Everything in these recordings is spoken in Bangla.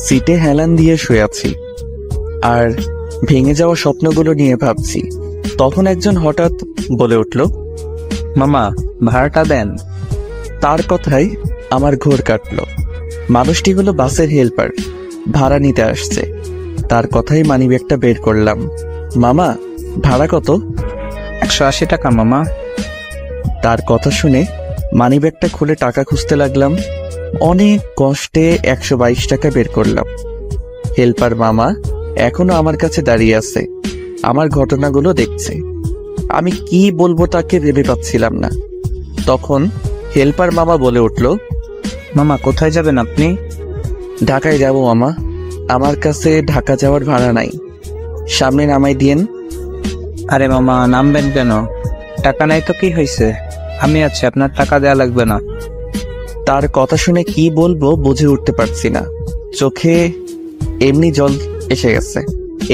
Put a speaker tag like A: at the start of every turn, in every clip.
A: সিটে হেলান দিয়ে শুয়ে আছি আর ভেঙে যাওয়া স্বপ্নগুলো নিয়ে ভাবছি। তখন একজন হঠাৎ বলে উঠল,
B: মামা ভাড়াটা দেন।
A: তার কথাই আমার ঘোর কাটল। মানুষটি হলো বাসের হেল্পার, ভাড়া নিতে আসছে। তার কথাই মানিব্যাগটা বের করলাম। মামা ভাড়া কত?
B: 180 টাকা মামা।
A: তার কথা শুনে মানিব্যাগটা খুলে টাকা খুঁজতে লাগলাম। অনেক কষ্টে 122 টাকা বের করলাম। হেল্পার মামা এখনো আমার কাছে দাঁড়িয়ে আছে, আমার ঘটনাগুলো দেখছে। আমি কি বলবো তাকে ভেবে পাচ্ছিলাম না। তখন হেল্পার মামা বলে উঠল,
B: মামা কোথায় যাবেন আপনি?
A: ঢাকায় যাব মামা, আমার কাছে ঢাকা যাওয়ার ভাড়া নাই, সামনে নামাই দিয়েন।
B: আরে মামা নামবেন কেন? টাকা নাই তো কি হয়েছে, আমি আছি, আপনার টাকা দেয়া লাগবে না।
A: তার কথা শুনে কি বলবো বুঝে উঠতে পারছি না, চোখে এমনি জল এসে গেছে।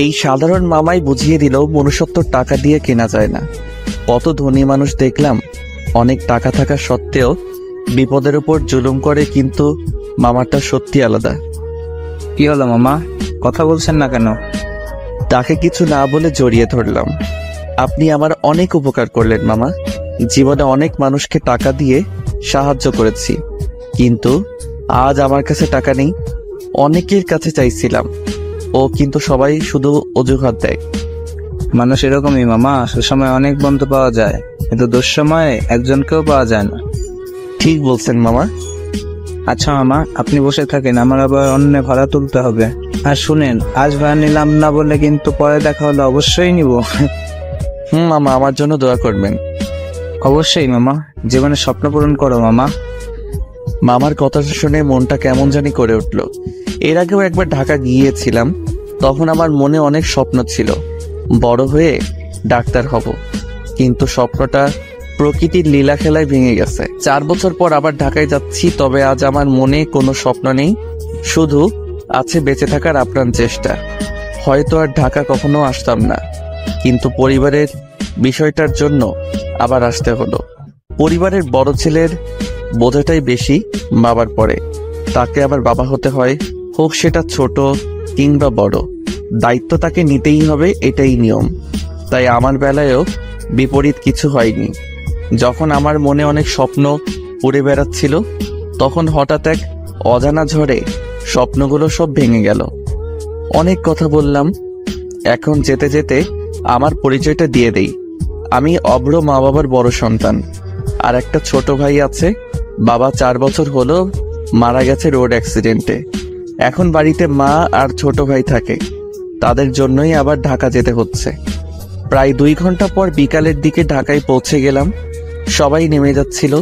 A: এই সাধারণ মামাই বুঝিয়ে দিল মনুষ্যত্ব টাকা দিয়ে কেনা যায় না। কত ধনী মানুষ দেখলাম অনেক টাকা থাকা সত্ত্বেও বিপদের উপর জুলুম করে, কিন্তু মামাটা সত্যি আলাদা।
B: কি হলো মামা, কথা বলছেন না কেন?
A: তাকে কিছু না বলে জড়িয়ে ধরলাম। আপনি আমার অনেক উপকার করলেন মামা, জীবনে অনেক মানুষকে টাকা দিয়ে সাহায্য করেছি, কিন্তু আজ আমার কাছে টাকা নেই। অনেকের কাছে চাইছিলাম, ও কিন্তু সবাই শুধু অজুহাত দেয়।
B: মানুষ এরকমই মামা, সুসময় অনেক বন্ধু পাওয়া যায়, কিন্তু দুঃসময়ে একজনকেও পাওয়া যায় না।
A: ঠিক বলছেন মামা।
B: আচ্ছা মামা আপনি বসে থাকেন, আমার আবার অন্য ভাড়া তুলতে হবে। আর শুনেন, আজ ভাড়া নিলাম না বলে কিন্তু পরে দেখা হলে অবশ্যই নিব।
A: মামা, আমার জন্য দোয়া করবেন।
B: অবশ্যই মামা, জীবনে স্বপ্ন পূরণ করো মামা।
A: মামার কথা শুনে মনটা কেমন জানি করে উঠল। এর আগেও একবার ঢাকা গিয়েছিলাম, তখন আমার মনে অনেক স্বপ্ন ছিল, বড় হয়ে ডাক্তার হব, কিন্তু স্বপ্নটা প্রকৃতির লীলা খেলায় ভেঙে গেছে। 4 বছর পর আবার ঢাকায় যাচ্ছি, তবে আজ আমার মনে কোনো স্বপ্ন নেই, শুধু আছে বেঁচে থাকার আপ্রাণ চেষ্টা। হয়তো আর ঢাকা কখনো আসতাম না, কিন্তু পরিবারের বিষয়টার জন্য আবার আসতে হলো। পরিবারের বড় ছেলের বোঝাটাই বেশি বাবার পরে, তাকে আবার বাবা হতে হয়, হোক সেটা ছোট কিংবা বড়, দায়িত্ব তাকে নিতেই হবে, এটাই নিয়ম। তাই আমার বেলায়ও বিপরীত কিছু হয়নি। যখন আমার মনে অনেক স্বপ্ন উড়ে বেড়াচ্ছিল, তখন হঠাৎ এক অজানা ঝড়ে স্বপ্নগুলো সব ভেঙে গেল। অনেক কথা বললাম, এখন যেতে যেতে আমার পরিচয়টা দিয়ে দেই। আমি অভ্র মা বাবার বড় সন্তান, আর একটা ছোট ভাই আছে। বাবা 4 বছর হলো মারা গেছে রোড অ্যাক্সিডেন্টে। এখন বাড়িতে মা আর ছোট ভাই থাকে, তাদের জন্যই আবার ঢাকা যেতে হচ্ছে। প্রায় 2 ঘন্টা পর বিকালের দিকে ঢাকায় পৌঁছে গেলাম। সবাই নেমে যাচ্ছিল,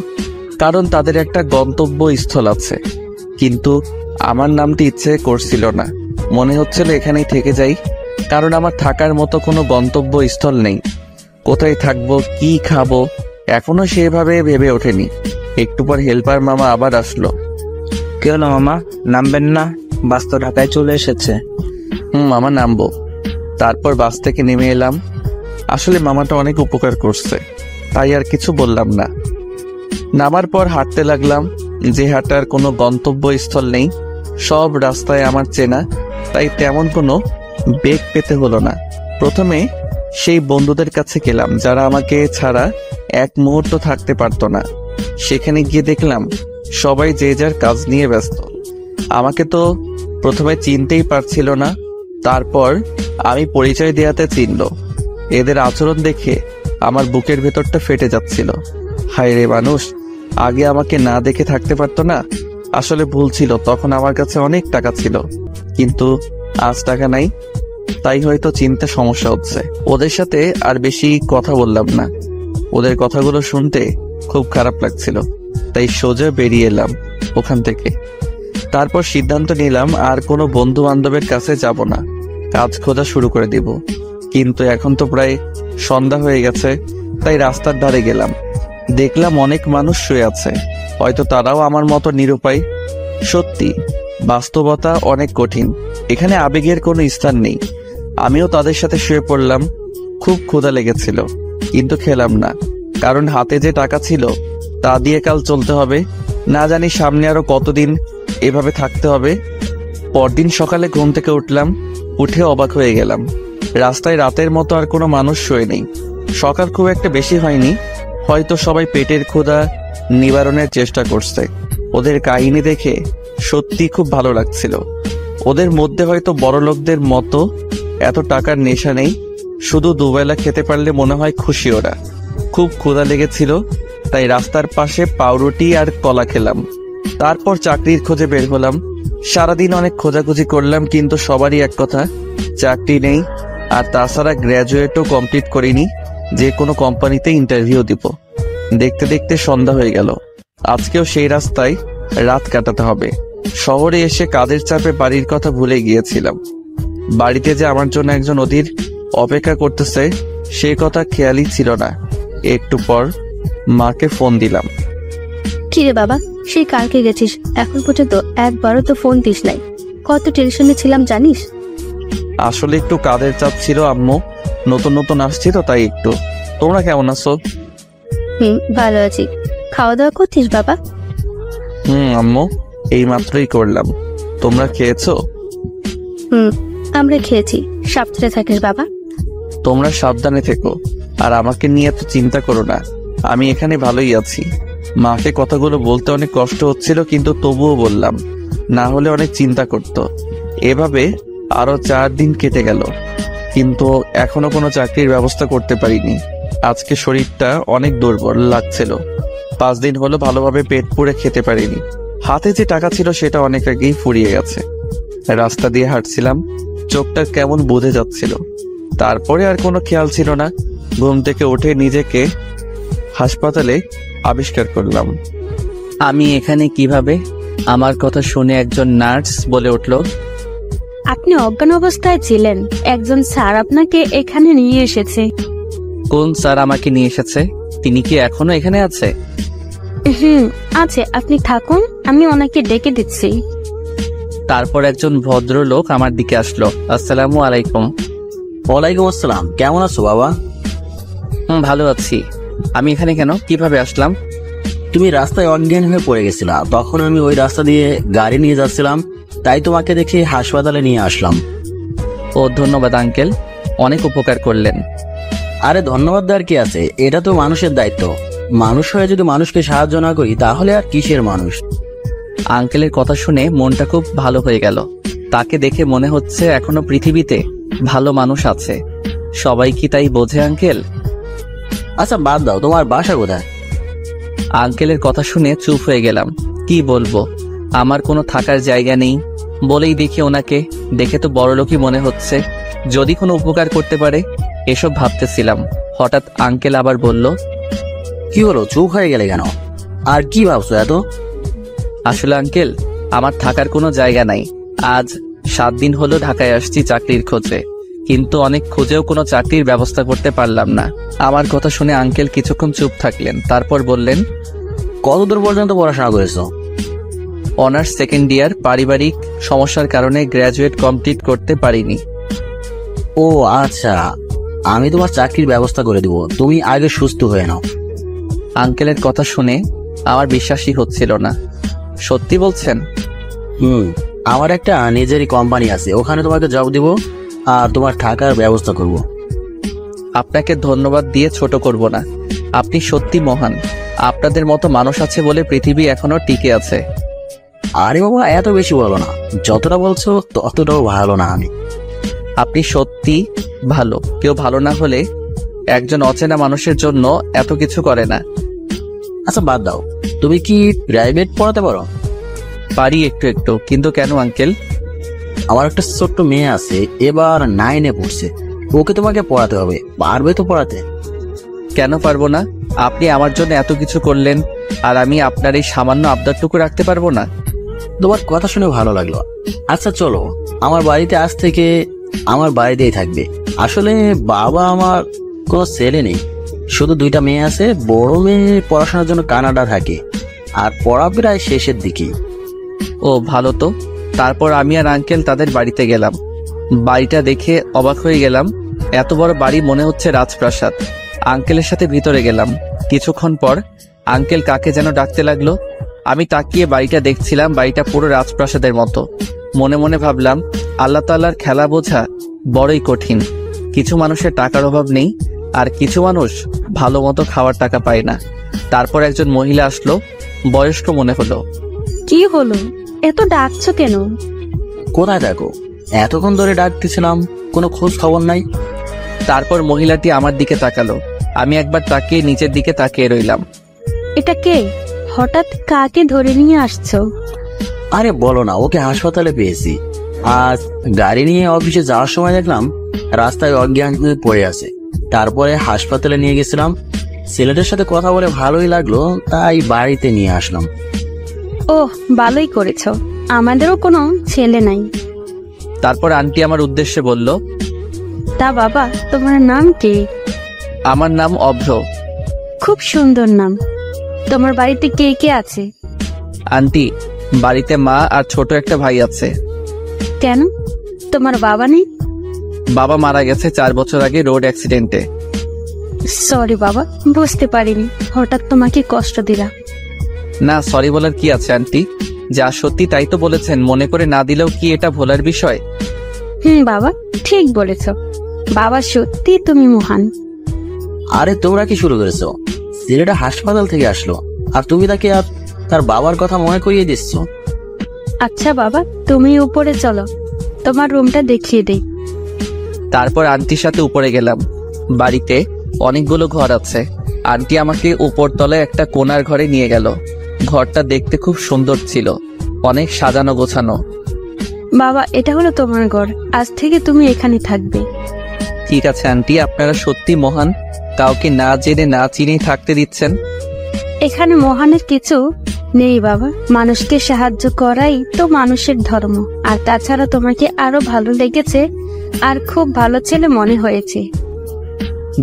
A: কারণ তাদের একটা গন্তব্য স্থল আছে, কিন্তু আমার নামতে ইচ্ছে করছিল না। মনে হচ্ছিল এখানেই থেকে যাই, কারণ আমার থাকার মতো কোনো গন্তব্য স্থল নেই। কোথায় থাকবো, কি খাবো, এখনো সেভাবে ভেবে ওঠেনি। একটু পর হেল্পার মামা আবার আসলো।
B: কি হলো মামা, নামবেন না? বাস তো ঢাকায় চলে এসেছে।
A: মামা নামবো। তারপর বাস থেকে নেমে এলাম। আসলে মামাটা অনেক উপকার করছে, তাই আর কিছু বললাম না। নামার পর হাঁটতে লাগলাম। যে হাঁটার কোনো গন্তব্যস্থল নেই, সব রাস্তায় আমার চেনা, তাই তেমন কোনো বেগ পেতে হলো না। প্রথমে সেই বন্ধুদের কাছে গেলাম যারা আমাকে ছাড়া এক মুহূর্ত থাকতে পারতো না। সেখানে গিয়ে দেখলাম সবাই যে যার কাজ নিয়ে ব্যস্ত। আমাকে তো প্রথমে চিনতেই পারছিল না, তারপর আমি পরিচয় দেওয়াতে চিনল। এদের আচরণ দেখে আমার বুকের ভেতরটা ফেটে যাচ্ছিল। হায় রে মানুষ, আগে আমাকে না দেখে থাকতে পারতো না। আসলে ভুল ছিল, তখন আমার কাছে অনেক টাকা ছিল, কিন্তু আজ টাকা নাই, তাই হয়তো চিনতে সমস্যা হচ্ছে। ওদের সাথে আর বেশি কথা বললাম না, ওদের কথাগুলো শুনতে খুব খারাপ লাগছিল, তাই সোজা বেরিয়ে এলাম ওখান থেকে। তারপর সিদ্ধান্ত নিলাম আর কোনো বন্ধু বান্ধবের কাছে যাব না, কাজ খোঁজা শুরু করে দিব। কিন্তু এখন তো প্রায় সন্ধ্যা হয়ে গেছে, তাই রাস্তার ধারে গেলাম। দেখলাম অনেক মানুষ শুয়ে আছে, হয়তো তারাও আমার মতো নিরুপায়। সত্যি বাস্তবতা অনেক কঠিন। এখানে আবেগের কোনো স্থান নেই। আমিও তাদের সাথে শুয়ে পড়লাম। খুব ক্ষুধা লেগেছিল, কিন্তু খেলাম না, কারণ হাতে যে টাকা ছিল তা দিয়ে কাল চলতে হবে। না জানি সামনে আরো কতদিন এভাবে থাকতে হবে। পরদিন সকালে ঘুম থেকে উঠলাম, উঠে অবাক হয়ে গেলাম। রাস্তায় রাতের মতো আর কোনো মানুষ শুয়ে নেই। সকাল খুব একটা বেশি হয়নি, হয়তো সবাই পেটের ক্ষুধা নিবারণের চেষ্টা করছে। ওদের কাহিনী দেখে সত্যি খুব ভালো লাগছিল। ওদের মধ্যে হয়তো বড় লোকদের মতো এত টাকার নেশা নেই, শুধু দুবেলা খেতে পারলে মনে হয় খুশি ওরা। খুব ক্ষুধা লেগেছিল, তাই রাস্তার পাশে পাউরুটি আর কলা খেলাম। তারপর চাকরির খোঁজে বের হলাম। সারাদিন অনেক খোঁজাখুঁজি করলাম, কিন্তু সবারই এক কথা, চাকরি নেই। আর তাছাড়া গ্র্যাজুয়েটও কমপ্লিট করিনি যে কোনো কোম্পানিতে ইন্টারভিউ দিব। দেখতে দেখতে সন্ধ্যা হয়ে গেল। আজকেও সেই রাস্তায় রাত কাটাতে হবে। শহরে এসে কাজের চাপে বাড়ির কথা ভুলে গিয়েছিলাম। বাড়িতে যে আমার জন্য একজন অধীর অপেক্ষা করতেছে সেই কথা খেয়ালই ছিল না। একটু পর মাকে ফোন দিলাম।
C: কিরে বাবা, সেই কালকে গেছিস, এখন পর্যন্ত একবারও তো ফোন দিস নাই। কত টেনশনে ছিলাম জানিস?
A: আসলে একটু কাজের চাপ ছিল আম্মু, নতুন নতুন আসছি তো তাই একটু। তোমরা কেমন আছো?
C: ভালো আছি। খাওয়া দাওয়া করছিস বাবা?
A: আম্মু, এই মাত্রই করলাম। তোমরা খেয়েছো?
C: আমরা খেয়েছি। সাবধানে থাকিস বাবা।
A: তোমরা সাবধানে থেকো, আর আমাকে নিয়ে এত চিন্তা করো না। আমি এখানে ভালোই আছি। মাকে কথাগুলো বলতে অনেক কষ্ট হচ্ছিল, কিন্তু তবুও বললাম, না হলে অনেক চিন্তা করত। এভাবে আরো 4 দিন কেটে গেল, কিন্তু এখনো কোনো চাকরির ব্যবস্থা করতে পারিনি। আজকে শরীরটা অনেক দুর্বল লাগছিল। 5 দিন হলো ভালোভাবে পেট পুড়ে খেতে পারিনি। হাতে যে টাকা ছিল সেটা অনেক আগেই ফুরিয়ে গেছে। রাস্তা দিয়ে হাঁটছিলাম, চোখটা কেমন বুঝে যাচ্ছিল। তারপরে আর কোনো খেয়াল ছিল না। ঘুম থেকে উঠে নিজেকে হাসপাতালে আবিষ্কার করলাম।
D: আমি এখানে কিভাবে? আমার কথা শুনে একজন নার্স বলে উঠল,
C: আপনি অজ্ঞান অবস্থায় ছিলেন, একজন স্যার আপনাকে এখানে নিয়ে এসেছে।
D: কোন স্যার আমাকে নিয়ে এসেছে? তিনি কি এখনো এখানে আছে?
C: আছে, আপনি থাকুন, আমি ওনাকে ডেকে দিচ্ছি।
D: তারপর একজন ভদ্রলোক আমার দিকে আসলো। আসসালামু আলাইকুম।
E: ওয়ালাইকুম আসসালাম। কেমন আছো বাবা?
D: ভালো আছি। আমি এখানে কেন, কিভাবে আসলাম?
E: তুমি রাস্তায় অজ্ঞান হয়ে পড়ে গেছিলা, তখন আমি ওই রাস্তা দিয়ে গাড়ি নিয়ে যাচ্ছিলাম, তাই তোমাকে দেখে হাসপাতালে নিয়ে আসলাম।
D: ও ধন্যবাদ আঙ্কেল, অনেক উপকার করলেন।
E: আরে ধন্যবাদ দেওয়ার কি আছে, এটা তো মানুষের দায়িত্ব। মানুষ হয়ে যদি মানুষকে সাহায্য না করি তাহলে আর কিসের মানুষ।
D: আঙ্কেলের কথা শুনে মনটা খুব ভালো হয়ে গেল। তাকে দেখে মনে হচ্ছে এখনো পৃথিবীতে ভালো মানুষ আছে। সবাই কি তাই বোঝে আঙ্কেল?
E: আচ্ছা বাদ দাও, তোমার বাসা কোথায়?
D: আঙ্কেলের কথা শুনে চুপ হয়ে গেলাম। কি বলবো, আমার কোনো থাকার জায়গা নেই। বলেই দেখি ওনাকে, দেখে তো বড়লোকই মনে হচ্ছে। যদি কোনো উপকার করতে পারে এসব ভাবতেছিলাম। হঠাৎ আঙ্কেল আবার বলল,
E: কি হলো, চুপ হয়ে গেলে কেন? আর কি ভাবছো এত?
D: আসলে আঙ্কেল, আমার থাকার কোনো জায়গা নাই। আজ 7 দিন হলো ঢাকায় আসছি চাকরির খোঁজে, কিন্তু অনেক খুঁজেও কোনো চাকরির ব্যবস্থা করতে পারলাম না। আমার কথা শুনে আঙ্কেল কিছুক্ষণ চুপ থাকলেন, তারপর বললেন,
E: কতদূর পর্যন্ত পড়াশোনা করেছো?
D: অনার্স 2nd ইয়ার। পারিবারিক সমস্যার কারণে গ্র্যাজুয়েট কমপ্লিট করতে পারিনি।
E: ও আচ্ছা, আমি তোমার চাকরির ব্যবস্থা করে দিব, তুমি আগে সুস্থ হয়ে নাও।
D: আঙ্কেলের কথা শুনে আমার বিশ্বাসই হচ্ছিল না। সত্যি বলছেন?
E: আমার একটা নিজেরই কোম্পানি আছে, ওখানে তোমাকে জব দিব আর তোমার থাকার ব্যবস্থা করব।
D: আপনাকে ধন্যবাদ দিয়ে ছোট করব না। আপনি সত্যি মহান। আপনাদের মতো মানুষ আছে বলে পৃথিবী এখনো টিকে আছে।
E: আরে বাবা, এত বেশি বলো না, যতটা বলছো ততটাও ভালো না আমি।
D: আপনি সত্যি ভালো। কেউ ভালো না হলে একজন অচেনা মানুষের জন্য এত কিছু করে না।
E: আচ্ছা বাদ দাও, তুমি কি প্রাইভেট পড়াতে পারো?
D: পারি একটু একটু, কিন্তু কেন আঙ্কেল?
E: আমার একটা ছোট্ট মেয়ে আছে, এবার 9-এ পড়ছে, ওকে তোমাকে পড়াতে হবে, পারবে তো পড়াতে?
D: কেন পারবো না? আপনি আমার জন্য এত কিছু করলেন, আর আমি আপনার এই সামান্য আবদারটুকু রাখতে পারবো না?
E: তোমার কথা শুনে ভালো লাগলো। আচ্ছা চলো, আমার বাড়িতে আজ থেকে আমার বাড়িতেই থাকবে। আসলে বাবা আমার কোনো ছেলে নেই, শুধু 2টা মেয়ে আছে। বড় মেয়ে পড়াশোনার জন্য কানাডা থাকে, আর পড়া প্রায় শেষের দিকেই।
D: ও ভালো তো। তারপর আমি আর আঙ্কেল তাদের বাড়িতে গেলাম। বাড়িটা দেখে অবাক হয়ে গেলাম। এত বড় বাড়ি, মনে হচ্ছে রাজপ্রাসাদ। আঙ্কেলের সাথে ভিতরে গেলাম। কিছুক্ষণ পর আঙ্কেল কাকে যেন ডাকতে লাগলো। আমি তাকিয়ে বাড়িটা দেখছিলাম। বাড়িটা পুরো রাজপ্রাসাদের মতো। মনে মনে ভাবলাম, আল্লাহ তাআলার খেলা বোঝা বড়ই কঠিন। কিছু মানুষের টাকার অভাব নেই, আর কিছু মানুষ ভালো মতো খাওয়ার টাকা পায় না। তারপর একজন মহিলা আসলো, বয়স্ক মনে হলো।
C: কি হলো, এত ডাকছো কেন?
E: কোথায় থাকো? এতক্ষণ ধরে ডাকতেছিলাম, কোনো খোঁজ খবর নাই।
D: তারপর মহিলাটি আমার দিকে তাকালো। আমি একবার তাকিয়ে নিচের দিকে তাকিয়ে রইলাম।
C: এটা কে? হঠাৎ কাকে ধরে নিয়ে আসছো?
E: আরে বলো না, ওকে হাসপাতালে পেয়েছি। আজ গাড়ি নিয়ে অফিসে যাওয়ার সময় দেখলাম রাস্তায় অজ্ঞান হয়ে পড়ে আছে। তারপরে হাসপাতালে নিয়ে গেছিলাম। ছেলেটার সাথে কথা বলে ভালোই লাগলো, তাই বাড়িতে নিয়ে আসলাম।
C: ওহ, ভালোই করেছো। আমাদেরও কোনো ছেলে নাই।
D: তারপর আন্টি আমার উদ্দেশ্যে বলল,
C: তা বাবা, তোমার নাম কি?
D: আমার নাম অভ্র।
C: খুব সুন্দর নাম। তোমার বাড়িতে কে কে আছে?
D: আন্টি, বাড়িতে মা আর ছোট একটা ভাই আছে।
C: কেন, তোমার বাবা নেই?
D: বাবা মারা গেছে 4 বছর আগে রোড অ্যাক্সিডেন্টে।
C: সরি বাবা, বুঝতে পারিনি, হঠাৎ তোমাকে কষ্ট দিলাম।
D: না, সরি বলার কি আছে আন্টি? যা সত্যি তাই তো বলেছেন, মনে করে না দিলেও কি এটা ভোলার বিষয়?
C: বাবা, ঠিক বলেছো। বাবা, সত্যি তুমি মহান।
E: আরে তোমরা কি শুরু করেছো? ছেলেটা হাসপাতাল থেকে আসলো, আর তুমি তাকে আর তার বাবার কথা মনে করিয়ে দিচ্ছ।
C: আচ্ছা বাবা, তুমি উপরে চলো, তোমার রুমটা দেখিয়ে দেই।
D: তারপর আন্টির সাথে উপরে গেলাম। বাড়িতে অনেকগুলো ঘর আছে। আন্টি আমাকে উপরতলায় একটা কোণার ঘরে নিয়ে গেল। ঘরটা দেখতে খুব সুন্দর ছিল, অনেক সাজানো গোছানো।
C: বাবা, এটা হলো তোমার ঘর, আজ থেকে তুমি এখানে থাকবে।
D: ঠিক আছে আন্টি, আপনারা সত্যি মহান। কাউকে না জেনে না চিনেই থাকতে দিচ্ছেন।
C: এখানে মহানের কিছু নেই বাবা, মানুষকে সাহায্য করাই তো মানুষের ধর্ম। আর তাছাড়া তোমাকে আরো ভালো লেগেছে, আর খুব ভালো ছেলে মনে হয়েছে।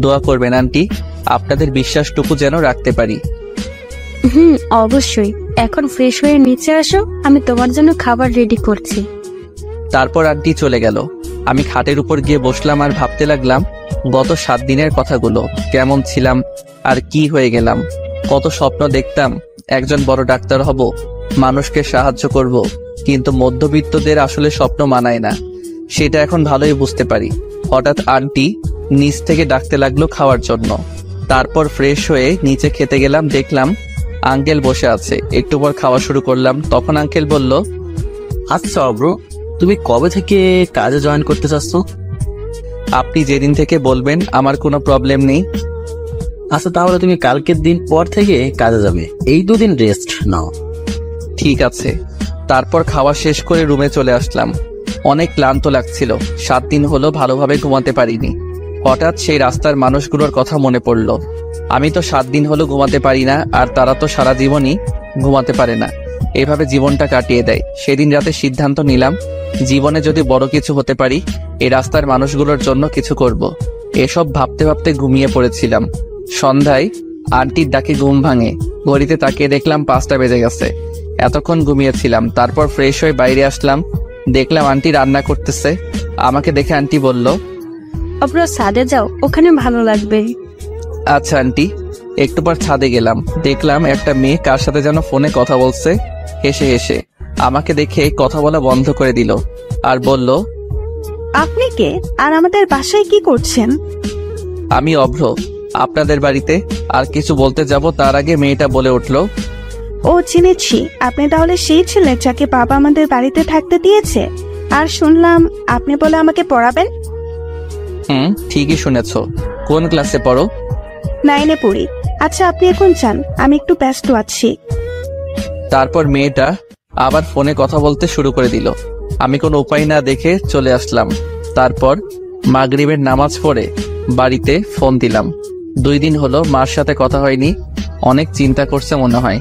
D: দোয়া করবেন আন্টি, আপনাদের বিশ্বাসটুকু যেন রাখতে পারি।
C: অবশ্যই। এখন ফ্রেশ হয়ে নিচে আসো, আমি তোমার জন্য খাবার রেডি করছি।
D: তারপর আন্টি চলে গেল। আমি খাটের উপর গিয়ে বসলাম আর ভাবতে লাগলাম গত 7 দিনের কথাগুলো। কেমন ছিলাম আর কি হয়ে গেলাম। কত স্বপ্ন দেখতাম, একজন বড় ডাক্তার হব, মানুষকে সাহায্য করব, কিন্তু মধ্যবিত্তদের আসলে স্বপ্ন মানায় না, সেটা এখন ভালোই বুঝতে পারি। হঠাৎ আন্টি নিচ থেকে ডাকতে লাগলো খাওয়ার জন্য। তারপর ফ্রেশ হয়ে নিচে খেতে গেলাম। দেখলাম আঙ্কেল বসে আছে। একটু পর খাওয়া শুরু করলাম। তখন আঙ্কেল বলল,
E: আচ্ছা ব্রো, তুমি কবে থেকে কাজে জয়েন করতে চাচ্ছ?
D: আপনি যেদিন থেকে বলবেন, আমার কোনো প্রবলেম নেই।
E: আচ্ছা, তাহলে তুমি কালকের দিন পর থেকে কাজে যাবে। এই 2 দিন রেস্ট নাও।
D: ঠিক আছে। তারপর খাওয়া শেষ করে রুমে চলে আসলাম। অনেক ক্লান্ত লাগছিল। 7 দিন হলো ভালোভাবে ঘুমাতে পারিনি। হঠাৎ সেই রাস্তার মানুষগুলোর কথা মনে পড়ল। আমি তো 7 দিন হলো ঘুমাতে পারি না, আর তারা তো সারা জীবনই ঘুমাতে পারে না। এভাবে জীবনটা কাটিয়ে দেয়। সেদিন রাতে সিদ্ধান্ত নিলাম, জীবনে যদি বড় কিছু হতে পারি, এই রাস্তার মানুষগুলোর জন্য কিছু করব। এসব ভাবতে ভাবতে ঘুমিয়ে পড়েছিলাম। সন্ধ্যায় আন্টির ডাকে ঘুম ভাঙে। ঘড়িতে তাকিয়ে দেখলাম 5টা বেজে গেছে। এতক্ষণ ঘুমিয়েছিলাম। তারপর ফ্রেশ হয়ে বাইরে আসলাম। দেখলাম আন্টি রান্না করতেছে। আমাকে দেখে আন্টি বলল,
C: অব্র, ছাদে যাও, ওখানে ভালো লাগবে।
D: আচ্ছা আন্টি। একটু পর ছাদে গেলাম। দেখলাম একটা মেয়ে কার সাথে যেন ফোনে কথা বলছে। হেসে হেসে আমাকে দেখে কথা বলা বন্ধ করে দিল আর বলল,
F: আপনি কে, আর আমাদের বাসায় কি করছেন?
D: আমি অভ্র, আপনাদের বাড়িতে। আর কিছু বলতে যাব তার আগে মেয়েটা বলে উঠল,
F: ও, চিনেছি। আপনি তাহলে সেই ছেলে যাকে বাবা আমাদের বাড়িতে থাকতে দিয়েছে। আর শুনলাম আপনি বলে আমাকে পড়াবেন।
D: ঠিকই শুনেছ। কোন ক্লাসে পড়ো?
F: 9-এ পড়ি। আচ্ছা, আপনি এখন যান, আমি একটু ব্যস্ত আছি।
D: তারপর মেয়েটা আবার ফোনে কথা বলতে শুরু করে দিল। আমি কোনো উপায় না দেখে চলে আসলাম। তারপর মাগরিবের নামাজ পড়ে বাড়িতে ফোন দিলাম। 2 দিন হলো মার সাথে কথা হয়নি। অনেক চিন্তা করছে মনে হয়।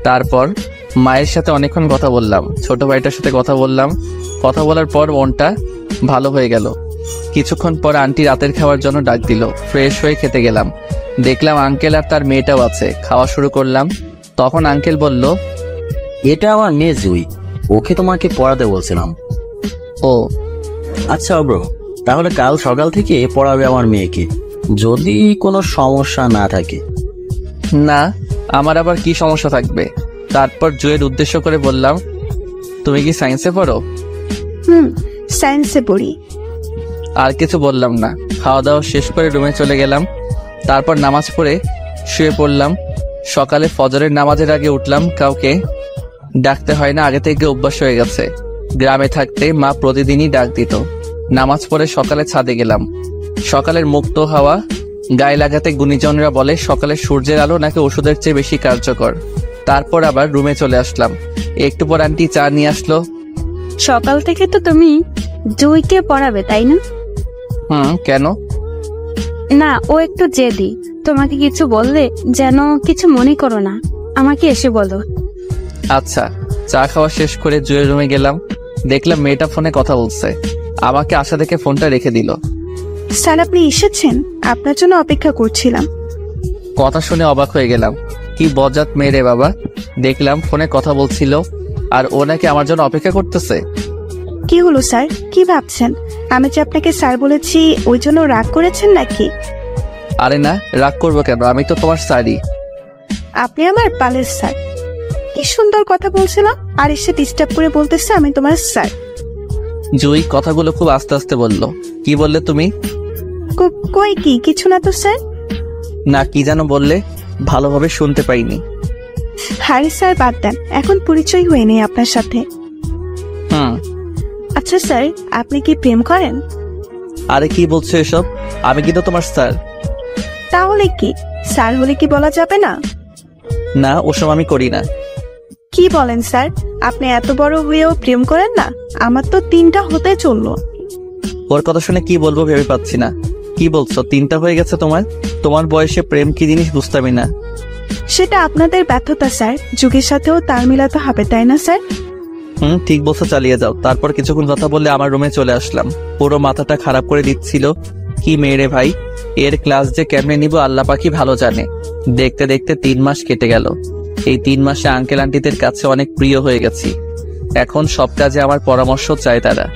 D: তারপর মায়ের সাথে অনেকক্ষণ কথা বললাম। ছোট ভাইটার সাথে কথা বললাম। কথা বলার পর মনটা ভালো হয়ে গেল। কিছুক্ষণ পর আন্টি রাতের খাওয়ার জন্য ডাক দিল। ফ্রেশ হয়ে খেতে গেলাম। দেখলাম আঙ্কেল আর তার মেয়েটাও আছে। খাওয়া শুরু করলাম। তখন আঙ্কেল বলল,
E: এটা আমার মেয়ে জুই। ওকে তোমাকে পড়াতে বলছিলাম।
D: ও
E: আচ্ছা অব্র, তাহলে কাল সকাল থেকে পড়াবে আমার মেয়েকে, যদি কোনো সমস্যা না থাকে।
D: না, আমার আবার কি সমস্যা থাকবে? তারপর জুয়ের উদ্দেশ্য করে বললাম, তুমি কি সায়েন্সে পড়ো?
F: সায়েন্সে পড়ি।
D: আর কিছু বললাম না। খাওয়া দাওয়া শেষ করে রুমে চলে গেলাম। তারপর নামাজ পড়ে শুয়ে পড়লাম। সকালে ফজরের নামাজের আগে উঠলাম, কাউকে ডাকতে হয় না, আগে থেকে অভ্যাস হয়ে গেছে। গ্রামে থাকতে মা প্রতিদিনই ডাক দিত। নামাজ পড়ে সকালে ছাদে গেলাম। সকালের মুক্ত হাওয়া গায়ে লাগাতে গুণীজনরা বলে সকালের সূর্যের আলো নাকি ওষুধের চেয়ে বেশি কার্যকর। তারপর আবার রুমে চলে আসলাম। একটু পর আন্টি চা নিয়ে আসলো।
C: সকাল থেকে তো তুমি জুইকে পড়াবে, তাই না?
D: কেন?
C: না, ও একটু জেদি। তোমাকে কিছু বললে যেন কিছু মনে করো না, আমাকে এসে বলো।
D: আচ্ছা। চা খাওয়া শেষ করে জুয়ের রুমে গেলাম। দেখলাম মেয়েটা ফোনে কথা বলছে। আমাকে আশা দেখে ফোনটা রেখে দিল।
F: স্যার, আপনি এসেছেন? আপনার জন্য অপেক্ষা করছিলাম।
D: কথা শুনে অবাক হয়ে গেলাম। কি বজ্জাত মেয়ে রে বাবা! দেখলাম ফোনে কথা বলছিল আর ও নাকি আমার জন্য অপেক্ষা করতেছে।
F: কি হলো স্যার, কি ভাবছেন? আমি যে আপনাকে স্যার বলেছি, ওই জন্য রাগ করেছেন নাকি?
D: আরে না, রাগ করবো কেন? আমি তো তোমার স্যারই।
F: আপনি আমার পালের স্যার। কি সুন্দর কথা বলছিলাম, আর এসে ডিস্টার্ব করে বলতেছে আমি তোমার স্যার।
D: জুই কথাগুলো খুব আস্তে আস্তে বলল। কি বললে তুমি?
F: কই কি কিছু না তো স্যার।
D: না, কি যেন বললে, ভালোভাবে শুনতে পাইনি।
F: হারি স্যার, বাদ দেন, এখন পরিচয় হয়ে নেই আপনার সাথে। আচ্ছা স্যার, আপনি কি প্রেম করেন?
D: আরে কি বলছো এসব? আমি কিন্তু তোমার স্যার।
F: তাহলে কি স্যার হলে কি বলা যাবে না?
D: না, ওসব আমি করি না।
F: কি বলেন স্যার, আপনি এত বড় হয়েও প্রেম করেন না? আমার তো 3টা হতে চললো।
D: ওর কথা শুনে কি বলবো ভেবে পাচ্ছি না। কি বলছো? 3টা হয়ে গেছে তোমার? তোমার বয়সে প্রেম কি জিনিস বুঝতামই না।
F: সেটা আপনাদের ব্যর্থতা স্যার, যুগের সাথেও তাল মিলাতে হবে, তাই না স্যার?
D: ঠিক বলছো, চালিয়ে যাও। তারপর কিছুক্ষণ কথা বললে আমার রুমে চলে আসলাম। পুরো মাথাটা খারাপ করে দিচ্ছিল। কি মেয়ে রে ভাই! এর ক্লাস যে কেমনে নিব আল্লাহ পাকি ভালো জানে। দেখতে দেখতে 3 মাস কেটে গেল। এই 3 মাসে আঙ্কেল আন্টিদের কাছে অনেক প্রিয় হয়ে গেছি। এখন সব কাজে আমার পরামর্শ চায় তারা।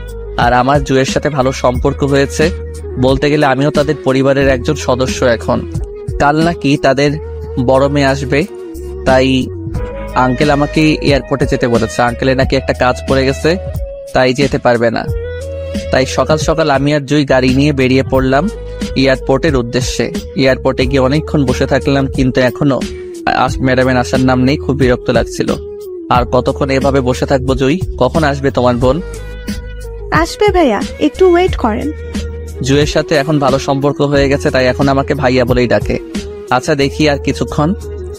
D: আর আমার জুয়ের সাথে ভালো সম্পর্ক হয়েছে। বলতে গেলে আমিও তাদের পরিবারের একজন সদস্য এখন। কাল নাকি তাদের বড় মেয়ে আসবে, তাই আঙ্কেল আমাকে এয়ারপোর্টে যেতে বলেছে। আঙ্কেলের নাকি একটা কাজ পড়ে গেছে, তাই যেতে পারবে না। তাই সকাল সকাল আমি আর জুই গাড়ি নিয়ে বেরিয়ে পড়লাম এয়ারপোর্টের উদ্দেশ্যে। এয়ারপোর্টে গিয়ে অনেকক্ষণ বসে থাকলাম, কিন্তু এখনো ম্যাডামের আসার নাম নেই। খুব বিরক্ত লাগছিল। আর কতক্ষণ এভাবে বসে থাকবো জুই? কখন আসবে তোমার বোন?
F: আসবে ভাইয়া, একটু ওয়েট করেন।
D: জুয়ের সাথে এখন ভালো সম্পর্ক হয়ে গেছে, তাই এখন আমাকে ভাইয়া বলেই ডাকে। আচ্ছা দেখি আর কিছুক্ষণ।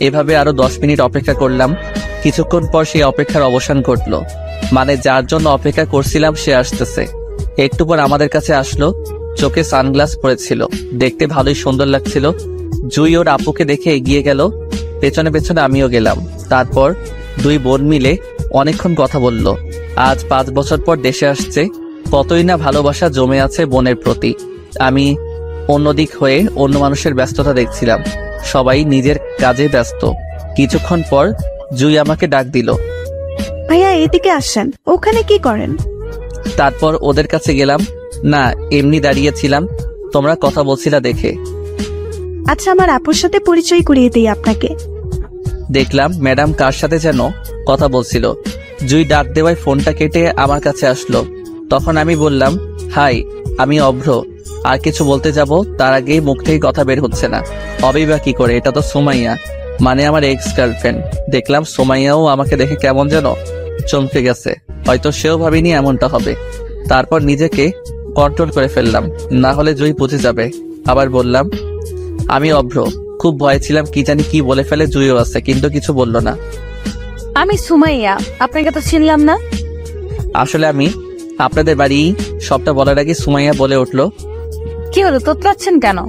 D: এভাবে আরো 10 মিনিট অপেক্ষা করলাম। কিছুক্ষণ পর সেই অপেক্ষার অবসান ঘটলো। মানে যার জন্য অপেক্ষা করছিলাম সে আসতেছে। একটু পর আমাদের কাছে আসলো। চোখে সানগ্লাস পরেছিল, দেখতে ভালোই সুন্দর লাগছিল। জুই ওর আপুকে দেখে এগিয়ে গেল, পেছনে পেছনে আমিও গেলাম। তারপর 2 বোন মিলে অনেকক্ষণ কথা বলল। আজ 5 বছর পর দেশে আসছে, কতই না ভালোবাসা জমে আছে বোনের প্রতি। আমি অন্যদিক হয়ে অন্য মানুষের ব্যস্ততা দেখছিলাম। সবাই নিজের কাজে ব্যস্ত। কিছুক্ষণ পর জুই আমাকে ডাক দিল।
F: ভাইয়া এদিকে আসেন, ওখানে কি করেন?
D: তারপর ওদের কাছে গেলাম। না, এমনি দাঁড়িয়েছিলাম, তোমরা কথা বলছিলা দেখে।
F: আচ্ছা, আমার আপুর সাথে পরিচয় করিয়ে দিই আপনাকে।
D: দেখলাম ম্যাডাম কার সাথে যেন কথা বলছিল। জুই ডাক দেওয়ায় ফোনটা কেটে আমার কাছে আসলো। তখন আমি বললাম, হাই, আমি অভ্র। আর কিছু বলতে যাব তার আগেই মুখ থেকে কথা বের হচ্ছে না। হবেই বা কি করে, এটা তো সুমাইয়া, মানে আমার এক্স গার্লফ্রেন্ড। দেখলাম সুমাইয়াও আমাকে দেখে কেমন যেন চমকে গেছে। হয়তো সেও ভাবিনি এমনটা হবে। তারপর নিজেকে কন্ট্রোল করে ফেললাম, না হলে জুই বুঝে যাবে। আবার বললাম, আমি অভ্র। খুব ভয় ছিলাম কি জানি কি বলে ফেলে। জুইও আছে, কিন্তু কিছু বলল না।
C: আমি সুমাইয়া, আপনাকে তো চিনলাম না।
D: আসলে আমি আপনাদের বাড়ি। সবটা বলার আগে সুমাইয়া বলে উঠলো,
C: কি হলো, তোতলাচ্ছেন কেন?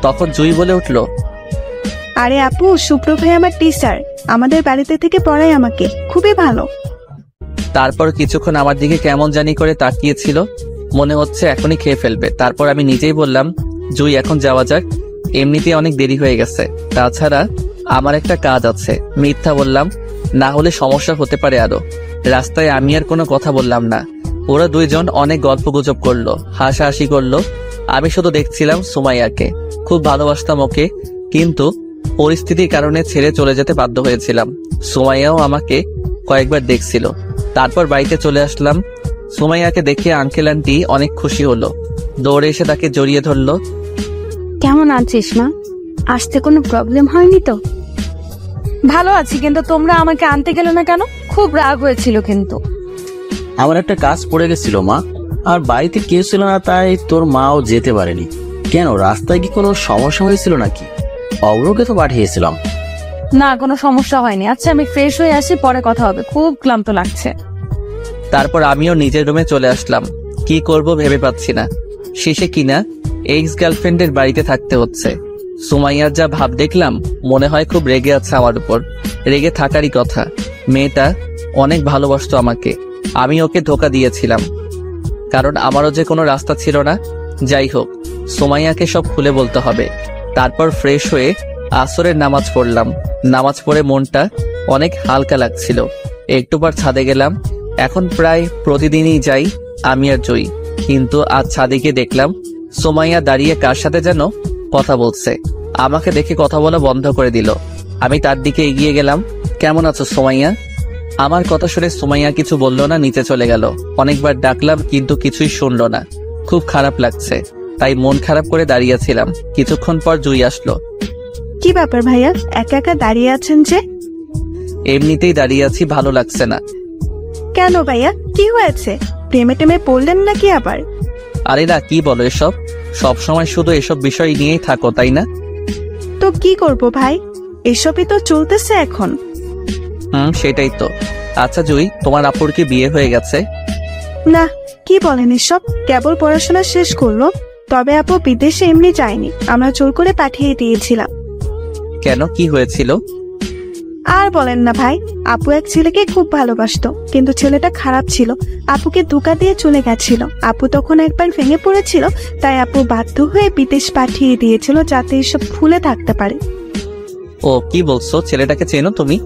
D: তখন জুই বলে উঠলো,
F: আরে আপু, শুভ্র ভাই আমার টিচার, আমাদের বাড়িতে থেকে পড়ায় আমাকে, খুবই ভালো।
D: তারপর কিছুক্ষণ আমার দিকে কেমন জানি করে তাকিয়েছিল, মনে হচ্ছে এখনই খেয়ে ফেলবে। তারপর আমি নিজেই বললাম, জুই এখন যাওয়া যাক, এমনিতেই অনেক দেরি হয়ে গেছে। তাছাড়া আমার একটা কাজ আছে। মিথ্যা বললাম, না হলে সমস্যা হতে পারে আরো। রাস্তায় আমি আর কোনো কথা বললাম না। ওরা দুইজন অনেক গল্পগুজব করলো, হাসাহাসি করলো। আমি শুধু দেখছিলাম সুমাইয়াকে। খুব ভালোবাসতাম ওকে, কিন্তু পরিস্থিতির কারণে ছেড়ে চলে যেতে বাধ্য হয়েছিলাম। সুমাইয়াও আমাকে কয়েকবার দেখছিল। তারপর বাড়িতে চলে আসলাম। সুমাইয়াকে দেখে আঙ্কেল আন্টি অনেক খুশি হলো, দৌড়ে এসে তাকে জড়িয়ে ধরলো।
C: কেমন আছিস মা? আসতে কোনো প্রবলেম হয়নি তো?
G: ভালো আছি, কিন্তু তোমরা আমাকে আনতে গেলে না কেন? খুব রাগ হয়েছিল কিন্তু।
E: আমার একটা কাজ পড়ে গেছিল মা, আর বাড়িতে কেউ ছিল না, তাই তোর মাও যেতে পারেনি। কেন, রাস্তায় কি কোনো সমস্যা হয়েছিল নাকি? অগ্রকে তো পাঠিয়েছিলাম।
G: না, কোনো সমস্যা হয়নি। আচ্ছা, আমি ফ্রেশ হয়ে আসি, পরে কথা হবে, খুব ক্লান্ত লাগছে।
D: তারপর আমিও নিজের রুমে চলে আসলাম। কি করব ভেবে পাচ্ছি না। শেষে কিনা এক্স গার্লফ্রেন্ডের বাড়িতে থাকতে হচ্ছে। সুমাইয়ার যা ভাব দেখলাম, মনে হয় খুব রেগে আছে আমার উপর। রেগে থাকারই কথা। মেয়েটা অনেক ভালোবাসতো আমাকে, আমি ওকে ধোকা দিয়েছিলাম, কারণ আমারও যে কোনো রাস্তা ছিল না। যাই হোক, সুমাইয়াকে সব খুলে বলতে হবে। তারপর ফ্রেশ হয়ে আসরের নামাজ পড়লাম। নামাজ পড়ে মনটা অনেক হালকা লাগছিল। একটু পর ছাদে গেলাম। এখন প্রায় প্রতিদিনই যাই আমি আর জয়ী, কিন্তু আজ ছাদে গিয়ে দেখলাম সুমাইয়া দাঁড়িয়ে কার সাথে যেন কথা বলছে। আমাকে দেখে কথা বলা বন্ধ করে দিল। আমি তার দিকে এগিয়ে গেলাম। কেমন আছো সুমাইয়া? আমার কথা শুনে সুমাইয়া কিছু বলল না, নিচে চলে গেল। অনেকবার ডাকলাম কিন্তু কিছুই শুনলো না। খুব খারাপ লাগছে, তাই মন খারাপ করে দাঁড়িয়েছিলাম। কিছুক্ষণ পর জুই আসলো।
F: কি ব্যাপার ভাইয়া, একা একা দাঁড়িয়ে আছেন যে?
D: এমনিতেই দাঁড়িয়ে আছি, ভালো লাগছে না।
F: কেন ভাইয়া, কি হয়েছে? প্রেমে টেমে পড়লেন নাকি আবার?
D: আরে না, কি বলো এসব? সব সময় শুধু এসব বিষয় নিয়েই থাকো, তাই না?
F: তো কি করব ভাই, এসবই তো চলতেছে এখন।
D: সেটাই তো। আচ্ছা জুই, তোমার আপুর কি বিয়ে হয়ে গেছে?
F: না, কি বলেন এসব? কেবল পড়াশোনা শেষ করলো। তবে আপু বিদেশে এমনি যায়নি, আমরা জোর করে পাঠিয়ে দিয়েছিলাম।
D: কেন, কি হয়েছিল?
F: আর বলেন না ভাই, আপু এক ছেলেকে খুব ভালোবাসতো, কিন্তু ছেলেটা খারাপ ছিল। আপুকে ধোঁকা দিয়ে চলে গেছিল। আপু তখন একবার ভেঙে পড়েছিল, তাই আপু বাধ্য হয়ে বিদেশ পাঠিয়ে দিয়েছিল, যাতে এসব ভুলে থাকতে পারে।
D: ও, কি বলছো? ছেলেটাকে চেনো তুমি?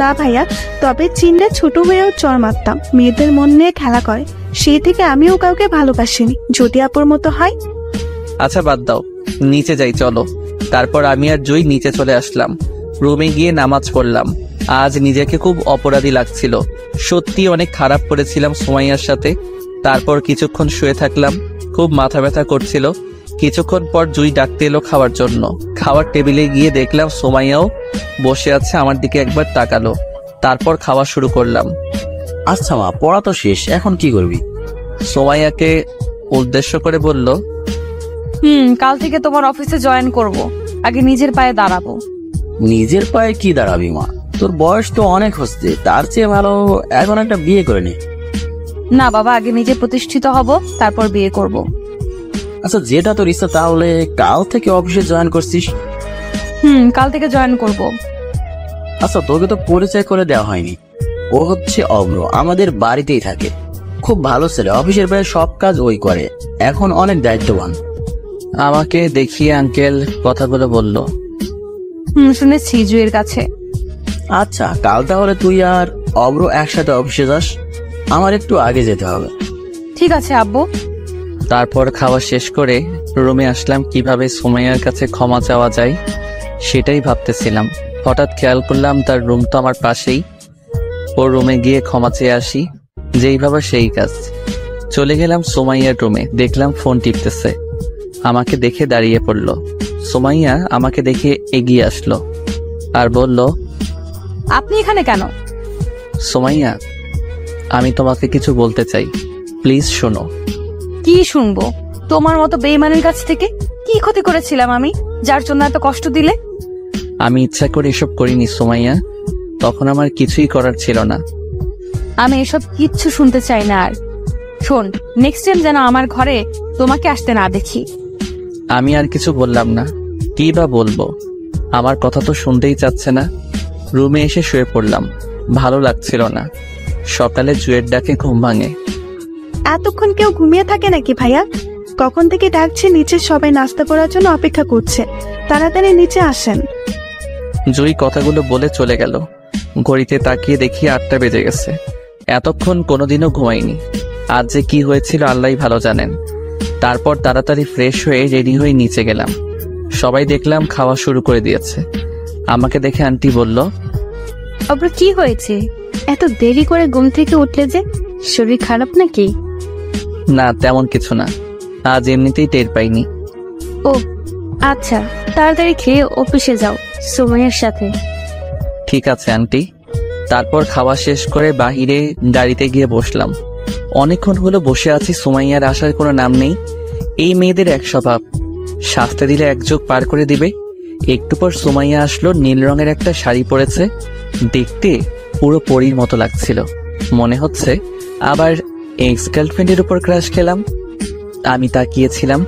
F: না ভাইয়া, তবে চিনলে ছোট হয়েও চর মারতাম। মেয়েদের মন নিয়ে খেলা করে, সেই থেকে আমিও কাউকে ভালোবাসিনি, যদি আপুর মতো হয়।
D: আচ্ছা বাদ দাও, নিচে যাই চলো। তারপর আমি আর জুই নিচে চলে আসলাম। রুমে গিয়ে নামাজ পড়লাম। আজ নিজেকে খুব অপরাধী লাগছিল। সত্যি অনেক খারাপ করেছিলাম সুমাইয়ার সাথে। তারপর কিছুক্ষণ শুয়ে থাকলাম, খুব মাথা ব্যথা করছিল। কিছুক্ষণ পর জুই ডাকতে এলো খাওয়ার জন্য। খাওয়ার টেবিলে গিয়ে দেখলাম সুমাইয়াও বসে আছে, আমার দিকে একবার তাকালো। তারপর খাওয়া শুরু করলাম।
E: আচ্ছা মা, পড়া তো শেষ, এখন কি করবি?
D: সুমাইয়াকে উদ্দেশ্য করে বলল,
G: কাল থেকে তোমার অফিসে জয়েন করব। আগে নিজের পায়ে দাঁড়াবো।
E: নিজের পায়ে কি দাঁড়াবি মা? তোর বয়স তো অনেক হচ্ছে, তার চেয়ে ভালো এখন একটা বিয়ে করে নে।
G: না বাবা, আগে নিজে প্রতিষ্ঠিত হব, তারপর বিয়ে করব।
E: আচ্ছা, যেটা তোর ইচ্ছা, তাহলে কাল থেকে অফিসে জয়েন করছিস?
G: কাল থেকে জয়েন করব।
E: আচ্ছা, তোকে তো পরিচয় করে দেওয়া হয়নি। ও হচ্ছে অগ্র, আমাদের বাড়িতেই থাকে। খুব ভালো ছেলে, অফিসের প্রায় সব কাজ ওই করে, এখন অনেক দায়িত্ববান।
D: আমাকে দেখিয়ে আঙ্কেল কথাগুলো বলল।
G: শুনেছি জুয়ের কাছে।
E: আচ্ছা, কাল তাহলে তুই আর অগ্র একসাথে অফিসে যাস, আমার একটু আগে যেতে হবে।
G: ঠিক আছে আব্বু।
D: তারপর খাওয়া শেষ করে রুমে আসলাম। কিভাবে সুমাইয়ার কাছে ক্ষমা চাওয়া যায় সেটাই ভাবতেছিলাম। হঠাৎ খেয়াল করলাম তার রুম তো আমার পাশেই। ওর রুমে গিয়ে ক্ষমা চেয়ে আসি, যেইভাবে সেই কাজ। চলে গেলাম সুমাইয়ার রুমে, দেখলাম ফোন টিপতেছে। আমাকে দেখে দাঁড়িয়ে পড়ল। সুমাইয়া আমাকে দেখে এগিয়ে আসলো আর বলল,
G: আপনি এখানে কেন?
D: সুমাইয়া, আমি তোমাকে কিছু বলতে চাই, প্লিজ শোনো।
G: কি শুনবো? তোমার মতো বেইমানের কাছ থেকে? কি ক্ষতি করেছিলাম আমি, যার জন্য এত কষ্ট দিলে?
D: আমি ইচ্ছা করে এসব করিনি সুমাইয়া, তখন আমার কিছুই করার ছিল না।
G: আমি এসব কিচ্ছু শুনতে চাই না। আর শোন, নেক্সট টাইম যেন আমার ঘরে তোমাকে আসতে না দেখি।
D: আমি আর কিছু বললাম না। কি বা বলবো, আমার কথা তো শুনতেই চাচ্ছে না। রুমে এসে শুয়ে পড়লাম, ভালো লাগছিল না। সকালে জুয়ের ডাকে ঘুম ভাঙে।
F: এতক্ষণ কেউ ঘুমিয়ে থাকে নাকি ভাইয়া? কখন থেকে ডাকছে, নিচে সবাই নাস্তা করার জন্য অপেক্ষা করছে, তাড়াতাড়ি নিচে আসেন।
D: জুই কথাগুলো বলে চলে গেল। ঘড়িতে তাকিয়ে দেখি 8টা বেজে গেছে। এতক্ষণ কোনোদিনও ঘুমাইনি। আজ যে কি হয়েছিল আল্লাহই ভালো জানেন। তারপর তাড়াতাড়ি ফ্রেশ হয়ে রেডি হয়ে নিচে গেলাম। সবাই দেখলাম খাওয়া শুরু করে দিয়েছে। আমাকে দেখে আন্টি বলল,
C: অব্র কি হয়েছে? এত দেরি করে ঘুম থেকে উঠলে যে, শরীর খারাপ নাকি?
D: না তেমন কিছু না, আজ এমনিতেই টের পাইনি।
C: ও আচ্ছা, তাড়াতাড়ি খেয়ে অফিসে যাও সুমাইয়ার সাথে।
D: ঠিক আছে আন্টি। তারপর খাওয়া শেষ করে বাহিরে গাড়িতে গিয়ে বসলাম। অনেকক্ষণ হলো বসে আছি, সুমাইয়ার আসার কোনো নাম নেই। এই মেয়েদের এক স্বভাব, শাস্তি দিলে এক যোগ পার করে দিবে। একটু পর সুমাইয়া আসলো। নীল রঙের একটা শাড়ি পরেছে, দেখতে পুরো পরীর মতো লাগছিল। মনে হচ্ছে আবার এক্স গার্লফ্রেন্ডের উপর ক্রাশ খেলাম। আমি তাকিয়েছিলাম,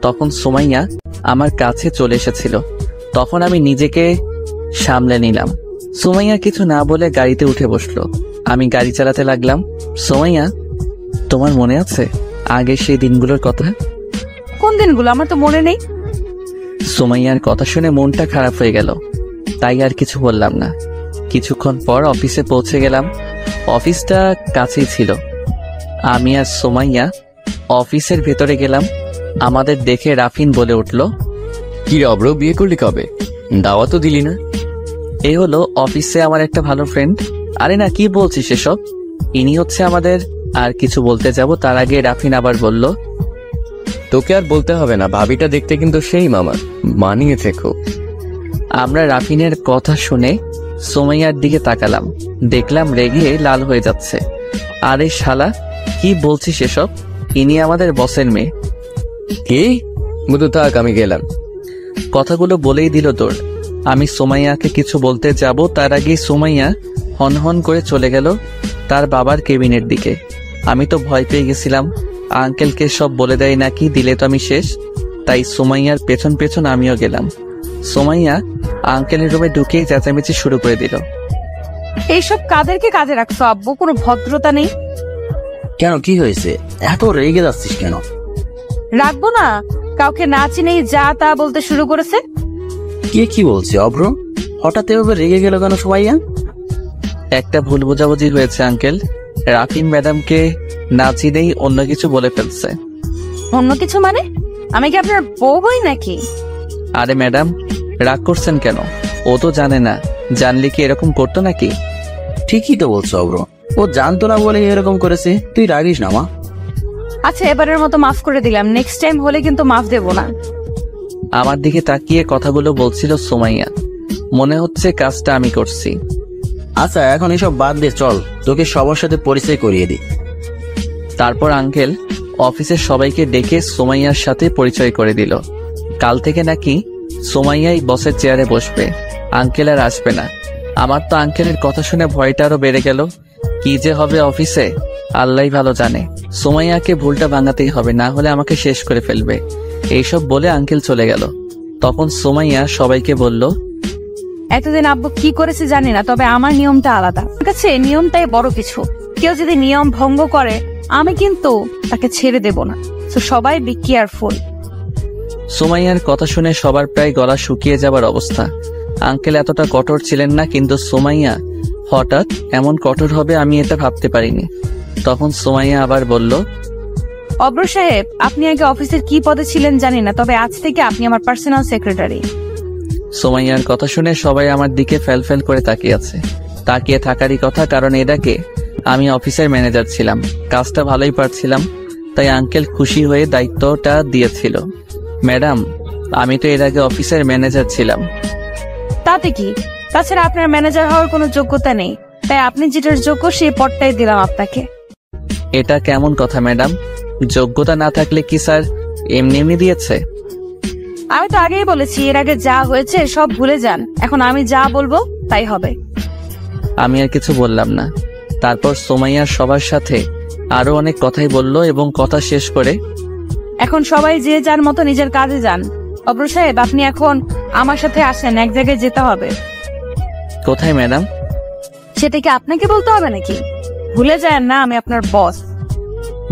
D: তখন সুমাইয়া আমার কাছে চলে এসেছিল। তখন আমি নিজেকে সামলে নিলাম। সুমাইয়া কিছু না বলে গাড়িতে উঠে বসলো। আমি গাড়ি চালাতে লাগলাম। সুমাইয়া, তোমার মনে আছে আগে সেই দিনগুলোর কথা?
G: কোন দিনগুলো? আমার তো মনে নেই।
D: সুমাইয়ার কথা শুনে মনটা খারাপ হয়ে গেল, তাই আর কিছু বললাম না। কিছুক্ষণ পর অফিসে পৌঁছে গেলাম। অফিসটা কাছেই ছিল। আমি আর সুমাইয়া অফিসের ভেতরে গেলাম। আমাদের দেখে রাফিন বলে উঠল,
E: কি রে অব্র, বিয়ে করলি কবে? দাওয়া তো দিলি না।
D: এ হলো অফিসে আমার একটা ভালো ফ্রেন্ড। আরে না, কি বলছিস এসব? ইনি হচ্ছে আমাদের। আর কিছু বলতে যাব তার আগে রাফিন আবার বলল,
H: তোকে আর বলতে হবে না, ভাবিটা দেখতে কিন্তু সেই মামার, মানিয়েছে খুব।
D: আমরা রাফিনের কথা শুনে সুমাইয়ার দিকে তাকালাম। দেখলাম রেগে লাল হয়ে যাচ্ছে। আরে শালা, কি বলছিস এসব? ইনি আমাদের বসের মেয়ে।
H: কি? বুধু থাক, আমি গেলাম।
D: কথাগুলো বলেই দিল তোর। আমি সুমাইয়াকে কিছু বলতে যাব তার আগেই সুমাইয়া হনহন করে চলে গেল তার বাবার কেবিনের দিকে। আমি তো ভয় পেয়ে গেছিলাম, আঙ্কেলকে সব বলে দেয় নাকি, দিলে তো আমি শেষ। তাই সুমাইয়ার পেছন পেছন আমিও গেলাম। সুমাইয়া আঙ্কেলের রুমে ঢুকেই চেঁচামেচি শুরু করে দিল।
G: এইসব কাদেরকে কাজে রাখছো আব্বু? কোনো ভদ্রতা নেই।
E: কেন, কি হয়েছে? এত রেগে যাচ্ছিস কেন?
G: রাখবো না? কাউকে না চিনেই যা তা বলতে শুরু করেছে।
E: কে কি বলছে অব্র? হঠাৎ এভাবে রেগে গেল কেন সুমাইয়া?
D: একটা ভুল বোঝাবুঝি হয়েছে আঙ্কেল। রাফিন ম্যাডামকে না চিনেই অন্য কিছু বলে ফেলছে।
G: অন্য কিছু মানে? আমি কি আপনার বউ হই নাকি?
D: আরে ম্যাডাম, রাগ করছেন কেন? ও তো জানে না, জানলে কি এরকম করতো নাকি?
E: ঠিকই তো বলছো অব্র, ও জানতো না বলে এরকম করেছে। তুই রাগিস না মা।
G: আচ্ছা, এবারের মতো মাফ করে দিলাম, নেক্সট টাইম হলে কিন্তু মাফ দেবো না।
D: আমার দিকে তাকিয়ে কথাগুলো বলছিল সুমাইয়া। মনে হচ্ছে কাজটা আমি করছি।
E: আচ্ছা, এখন এসব বাদ দে, চল তোকে সবার সাথে পরিচয় করিয়ে দিই।
D: তারপর আঙ্কেল অফিসের সবাইকে ডেকে সুমাইয়ার সাথে পরিচয় করে দিল। কাল থেকে নাকি সুমাইয়াই বসের চেয়ারে বসবে, আঙ্কেল আর আসবে না। আমার তো আঙ্কেলের কথা শুনে ভয়টা আরো বেড়ে গেল। কি যে হবে অফিসে আল্লাহই ভালো জানে। সুমাইয়াকে ভুলটা ভাঙাতেই হবে, না হলে আমাকে শেষ করে ফেলবে। এইসব বলে আঙ্কেল চলে গেল। তখন সুমাইয়া সবাইকে বলল,
G: এতদিন আব্বু কি করেছে জানি না, তবে আমার নিয়মটা আলাদা। আমার কাছে নিয়মটাই বড় কিছু। কেউ যদি নিয়ম ভঙ্গ করে আমি কিন্তু তাকে ছেড়ে দেব না। তো সবাই বি কেয়ারফুল।
D: সুমাইয়ার কথা শুনে সবার প্রায় গলা শুকিয়ে যাবার অবস্থা। আঙ্কেল এতটা কঠোর ছিলেন না, কিন্তু সুমাইয়া হঠাৎ এমন কঠোর হবে আমি এটা ভাবতে পারিনি। তখন সুমাইয়া আবার বলল,
G: অব্র সাহেব, আপনি আগে অফিসের কি পদে ছিলেন জানি না, তবে আজ থেকে আপনি আমার পার্সোনাল সেক্রেটারি।
D: সুমাইয়ার কথা শুনে সবাই আমার দিকে ফেল করে তাকিয়ে আছে। তাকিয়ে থাকারই কথা, কারণ এর আগে আমি অফিসের ম্যানেজার ছিলাম, কাজটা ভালোই পারছিলাম। তাই আঙ্কেল খুশি হয়ে দায়িত্বটা দিয়েছিল। ম্যাডাম, আমি তো এর আগে অফিসের ম্যানেজার ছিলাম।
G: তাতে কি? তাছাড়া আপনার ম্যানেজার হওয়ার কোনো যোগ্যতা নেই, তাই আপনি যেটার যোগ্য সেই পদটাই দিলাম আপনাকে।
D: এটা কেমন কথা ম্যাডাম? যোগ্যতা না থাকলে কি স্যার এমনি এমনি দিয়েছে?
G: আমি তো আগেই বলেছি, এর আগে যা হয়েছে সব ভুলে যান। এখন আমি যা বলবো তাই হবে।
D: আমি আর কিছু বললাম না। তারপর সুমাইয়া সবার সাথে আরো অনেক কথাই বলল এবং কথা শেষ করে,
G: এখন সবাই যে যার মতো নিজের কাজে যান। অব্র সাহেব, আপনি এখন আমার সাথে আসেন, এক জায়গায় যেতে হবে।
D: কোথায় ম্যাডাম?
G: সেটা কি আপনাকে বলতে হবে নাকি? ভুলে যায় না আমি আপনার বস।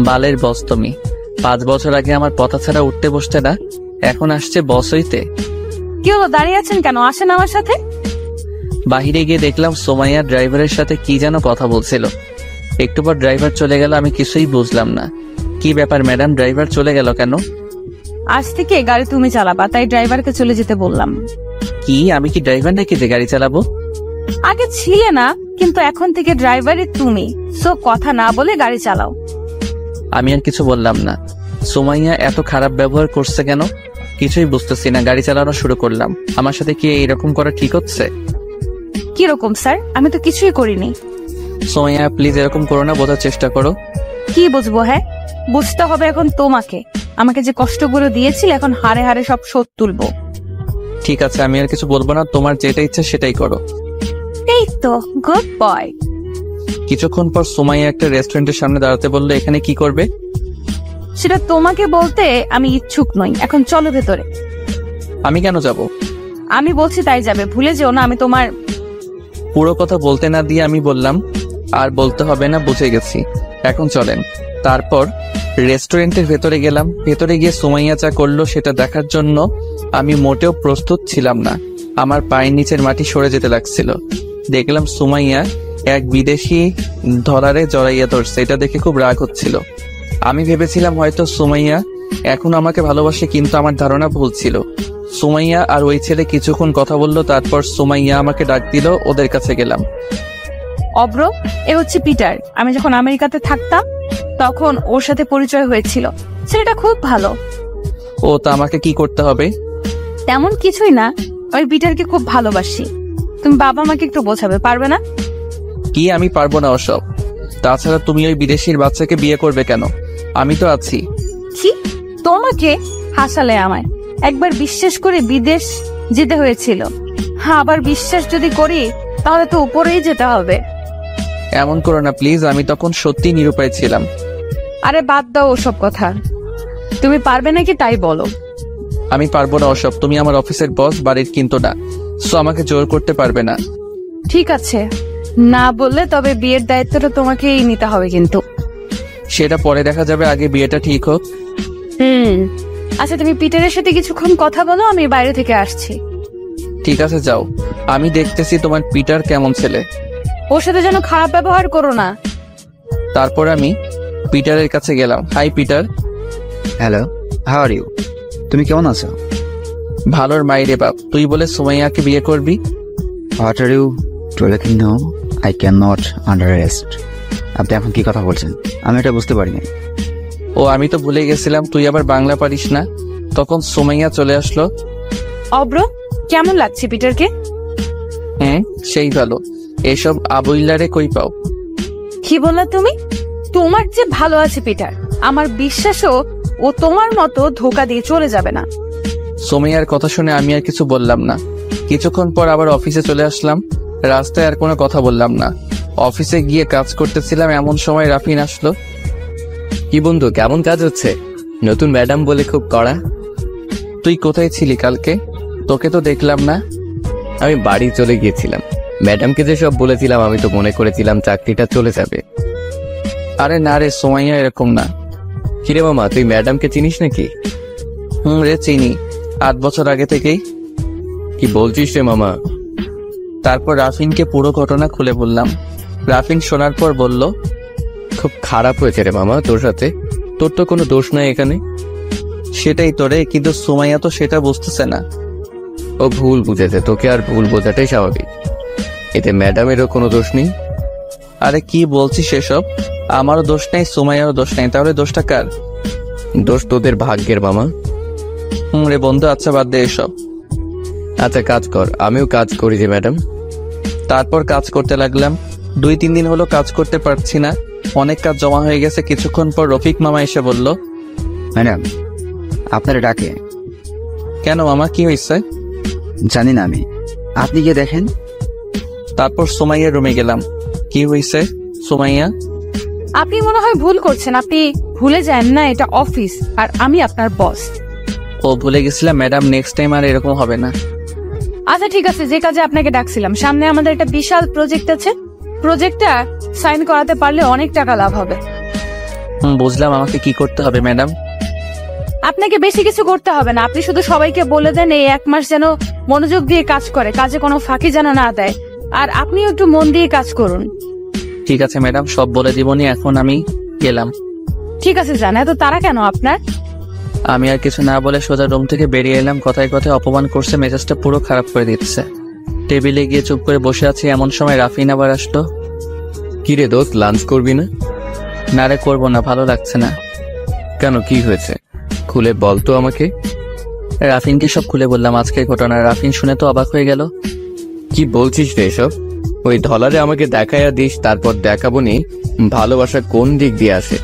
D: বালের বস তুমি। 5 বছর আগে আমার পথা ছাড়া উঠতে বসতে না, এখন আসছে বস হইতে।
G: কি হলো, দাঁড়িয়ে আছেন কেন? আসেন আমার সাথে।
D: বাহিরে গিয়ে দেখলাম সোমাইয়া ড্রাইভারের সাথে কি যেন কথা বলছিল। একটু পর ড্রাইভার চলে গেল, আমি কিছুই বুঝলাম না। কি ব্যাপার ম্যাডাম, ড্রাইভার চলে গেল কেন?
G: আজ থেকে গাড়ি তুমি চালাবা, তাই ড্রাইভারকে চলে যেতে বললাম।
D: কি আমি কি ড্রাইভার নাকি যে গাড়ি চালাবো?
G: আগে ছিলে না, কিন্তু এখন থেকে ড্রাইভারই তুমি। সো কথা না বলে গাড়ি চালাও।
D: আমি আর কিছু বললাম না। সোমাইয়া এত খারাপ ব্যবহার করছে কেন কিছুই বুঝতেছি না। গাড়ি চালানো শুরু করলাম। আমার সাথে কি এরকম করা ঠিক হচ্ছে?
G: কিরকম স্যার? আমি তো কিছুই করিনি।
D: সোমাইয়া প্লিজ এরকম করো না, বোঝার চেষ্টা করো।
G: কি বুঝবো? হ্যাঁ, বুঝতে হবে এখন তোমাকে। আমাকে যে কষ্টগুলো দিয়েছিল, এখন হারে হারে সব শোধ তুলবো।
D: ঠিক আছে, আমি আর কিছু বলবো না, তোমার যেটা ইচ্ছা সেটাই করো।
G: এই তো গুড বয়।
D: কিছুক্ষণ পর সোমাইয়া একটা রেস্টুরেন্টের সামনে দাঁড়াতে বললো, এখানে কি করবে?
G: সেটা তোমাকে বলতে আমি ইচ্ছুক নই। এখন চলো ভেতরে।
D: আমি কেন যাব?
G: আমি বলছি তাই যাবে, ভুলে যেও না আমি তোমার।
D: পুরো কথা বলতে না দিয়ে আমি বললাম, আর বলতে হবে না, বুঝে গেছি, এখন চলেন। তারপর রেস্টুরেন্টের ভেতরে গেলাম। ভেতরে গিয়ে সোমাইয়া যা করলো সেটা দেখার জন্য আমি মোটেও প্রস্তুত ছিলাম না। আমার পায়ের নিচের মাটি সরে যেতে লাগছিল। দেখলাম সোমাইয়া এক বিদেশি ধরারে জড়াইয়া ধরছে। এটা দেখে খুব রাগ হচ্ছিল। আমি ভেবেছিলাম হয়তো সোমাইয়া এখন আমাকে ভালোবাসে, কিন্তু আমার ধারণা ভুল ছিল। সোমাইয়া আর ওই ছেলে কিছুক্ষণ কথা বললো, তারপর সোমাইয়া আমাকে ডাক দিল। ওদের কাছে গেলাম।
G: অব্র, এ হচ্ছে পিটার। আমি যখন আমেরিকাতে থাকতাম তখন ওর সাথে পরিচয় হয়েছিল। ছেলেটা খুব ভালো।
D: ও তা আমাকে কি করতে হবে?
G: তেমন কিছুই না, ওই পিটারকে খুব ভালোবাসি। তুমি বাবা মাকে একটু বোঝাবে, পারবে না?
D: কি আমি পারবো না ওসব। তাছাড়া তুমি ওই বিদেশির বাচ্চাকে বিয়ে করবে কেন? আমি তো আছি।
G: কি তোমাকে হাসালে আমায়? একবার বিশ্বাস করে বিদেশ যেতে হয়েছিল, হ্যাঁ আবার বিশ্বাস যদি করি তাহলে তো উপরেই যেতে হবে।
D: এমন করো না প্লিজ, আমি তখন সত্যি নিরুপায় ছিলাম।
G: আরে বাদ দাও ওসব কথা। তুমি পারবে নাকি তাই বলো।
D: আমি পারবো না ওসব। তুমি আমার অফিসের বস, বাড়ির কিন্তু না। সো আমাকে জোর করতে পারবে না।
G: ঠিক আছে, না বললে তবে বিয়ের দায়িত্বটা তোমাকেই নিতে হবে কিন্তু।
D: সেটা পরে দেখা যাবে, আগে বিয়েটা ঠিক হোক।
G: আচ্ছা তুমি পিটারের সাথে কিছুক্ষণ কথা বলো, আমি বাইরে থেকে আসছি।
D: ঠিক আছে যাও, আমি দেখতেছি তোমার পিটার কেমন ছেলে।
G: ওর সাথে যেন খারাপ ব্যবহার করো না।
D: তারপর আমি পিটারের কাছে গেলাম। Hi Peter.
B: Hello, how are you? তুমি কেমন আছো?
D: ভালোর মাইরে বাপ, তুই বলে সুমাইয়াকে বিয়ে করবি?
B: What are you telling no? I can not understand. আপনি এখন কি কথা বলছেন? আমি এটা বুঝতে পারিনি।
D: ও আমি তো ভুলে গেছিলাম, তুই আবার বাংলা পারিস না। তখন সুমাইয়া চলে আসলো।
G: অব্র, কেমন লাগছে পিটারকে?
D: হ্যাঁ সেই ভালো। এসব আবুইলারে কই পাও?
G: কি বললা তুমি? তোমার যে ভালো আছে পিটার, আমার বিশ্বাসও ও তোমার মতো ধোকা দিয়ে চলে যাবে না।
D: সুমাইয়ার কথা শুনে আমি আর কিছু বললাম না। কিছুক্ষণ পর আবার অফিসে চলে আসলাম। রাস্তায় আর কোনো কথা বললাম না। অফিসে গিয়ে কাজ করতেছিলাম, এমন সময় রাফিন আসলো।
H: কি বন্ধু, কেমন কাজ হচ্ছে? নতুন ম্যাডাম বলে খুব কড়া।
D: তুই কোথায় ছিলি কালকে? তোকে তো দেখলাম না।
H: আমি বাড়ি চলে গিয়েছিলাম। ম্যাডামকে যে সব বলেছিলাম, আমি তো মনে করেছিলাম চাকরিটা চলে যাবে।
D: আরে না রে, সুমাইয়া এরকম না।
H: কিরে মামা, তুই ম্যাডামকে চিনিস নাকি?
D: রে চিনি, 8 বছর আগে থেকেই।
H: কি বলছিস রে মামা?
D: তারপর রাফিনকে পুরো ঘটনা খুলে বললাম। রাফিন শোনার পর বলল,
H: খুব খারাপ হয়েছে রে মামা তোর সাথে। তোর তো কোনো দোষ নাই এখানে।
D: সেটাই তো রে, কিন্তু সুমাইয়া তো সেটা বুঝতেছে না।
H: ও ভুল বুঝেছে, তোকে আর ভুল বোঝাটাই স্বাভাবিক। এতে ম্যাডামেরও কোনো দোষ নেই।
D: আরে কি বলছিস সেসব? আমারও দোষ নেই, সুমাইয়ারও দোষ নেই, তাহলে দোষটা কার?
H: দোষ তোদের ভাগ্যের মামা।
D: রে বন্ধু, আচ্ছা বাদ দে এসব।
H: আচ্ছা কাজ কর, আমিও কাজ করি যে ম্যাডাম।
D: তারপর কাজ করতে লাগলাম। 2-3 দিন হলো কাজ করতে পারছি না, অনেক কাজ জমা হয়ে গেছে। কিছুক্ষণ পর রফিক মামা এসে বলল,
B: ম্যাডাম আপনারা ডাকে।
D: কেন মামা, কি হয়েছে?
B: জানি না আমি, আপনি গিয়ে দেখেন।
D: তারপর সুমাইয়ার রুমে গেলাম। কি হয়েছে সুমাইয়া?
G: আপনি মনে হয় ভুল করছেন। আপনি ভুলে যান না এটা অফিস, আর আমি আপনার বস।
D: ও ভুলে গেছিলাম ম্যাডাম, নেক্সট টাইম আর এরকম হবে না।
G: আচ্ছা ঠিক আছে, যে কাজে আপনাকে ডাকছিলাম, সামনে আমাদের একটা বিশাল প্রজেক্ট আছে। প্রজেক্টটা সাইন করাতে পারলে অনেক টাকা লাভ হবে।
D: বুঝলাম, আমাকে কি করতে হবে ম্যাডাম?
G: আপনাকে বেশি কিছু করতে হবে না। আপনি শুধু সবাইকে বলে দেন এই 1 মাস যেন মনোযোগ দিয়ে কাজ করে, কাজে কোনো ফাঁকি যেন না দেয়। আর আপনিও একটু মন দিয়ে কাজ করুন।
D: ঠিক আছে ম্যাডাম, সব বলে দিবনি, এখন আমি গেলাম।
G: ঠিক আছে যান, এত তারা কেন আপনার?
D: আমি আর কিছু না বলে সোজা রুম থেকে বেরিয়ে এলাম। কথায় কথায় অপমান করছে, মেজাজটা পুরো খারাপ করে দিচ্ছে। টেবিলে গিয়ে চুপ করে বসে আছি, এমন সময় রাফিন আবার আসলো।
H: কি রে দোস্ত, লাঞ্চ করবি না?
D: না রে, করবো না, ভালো লাগছে না।
H: কেন, কি হয়েছে? খুলে বল তো আমাকে।
D: রাফিনকে সব খুলে বললাম আজকের ঘটনা। রাফিন শুনে তো অবাক হয়ে গেল।
H: কি বলছিস রে এসব? ওই ধলারে আমাকে দেখাইয়া দিস, তারপর দেখাবো নি ভালোবাসা কোন দিক দিয়ে আসে।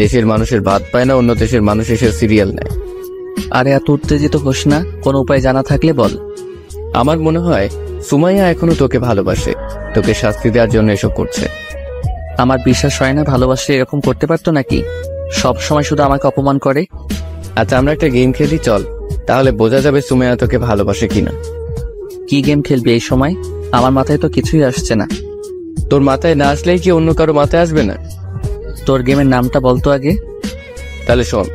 H: দেশের মানুষের ভাত পায় না, অন্য দেশের মানুষ এসে সিরিয়াল নেয়।
D: আরে এত উত্তেজিত হোস না, কোনো উপায় জানা থাকলে বল।
H: আমার মনে হয় সুমাইয়া এখনো তোকে ভালোবাসে, তোকে শাস্তি দেওয়ার জন্য এসব করছে।
D: আমার বিশ্বাস হয় না ভালোবাসলে এরকম করতে পারতো নাকি। সব সময় শুধু আমাকে অপমান করে।
H: আচ্ছা, আমরা একটা গেম খেলি চল, তাহলে বোঝা যাবে সুমাইয়া তোকে ভালোবাসে কিনা।
D: কি গেম খেলবি এই সময়? আমার মাথায় তো কিছুই আসছে না।
H: তোর মাথায় না আসলেই কি অন্য কারো মাথায় আসবে না?
D: তোর গেমের নামটা বলতো আগে।
H: তাহলে শোন,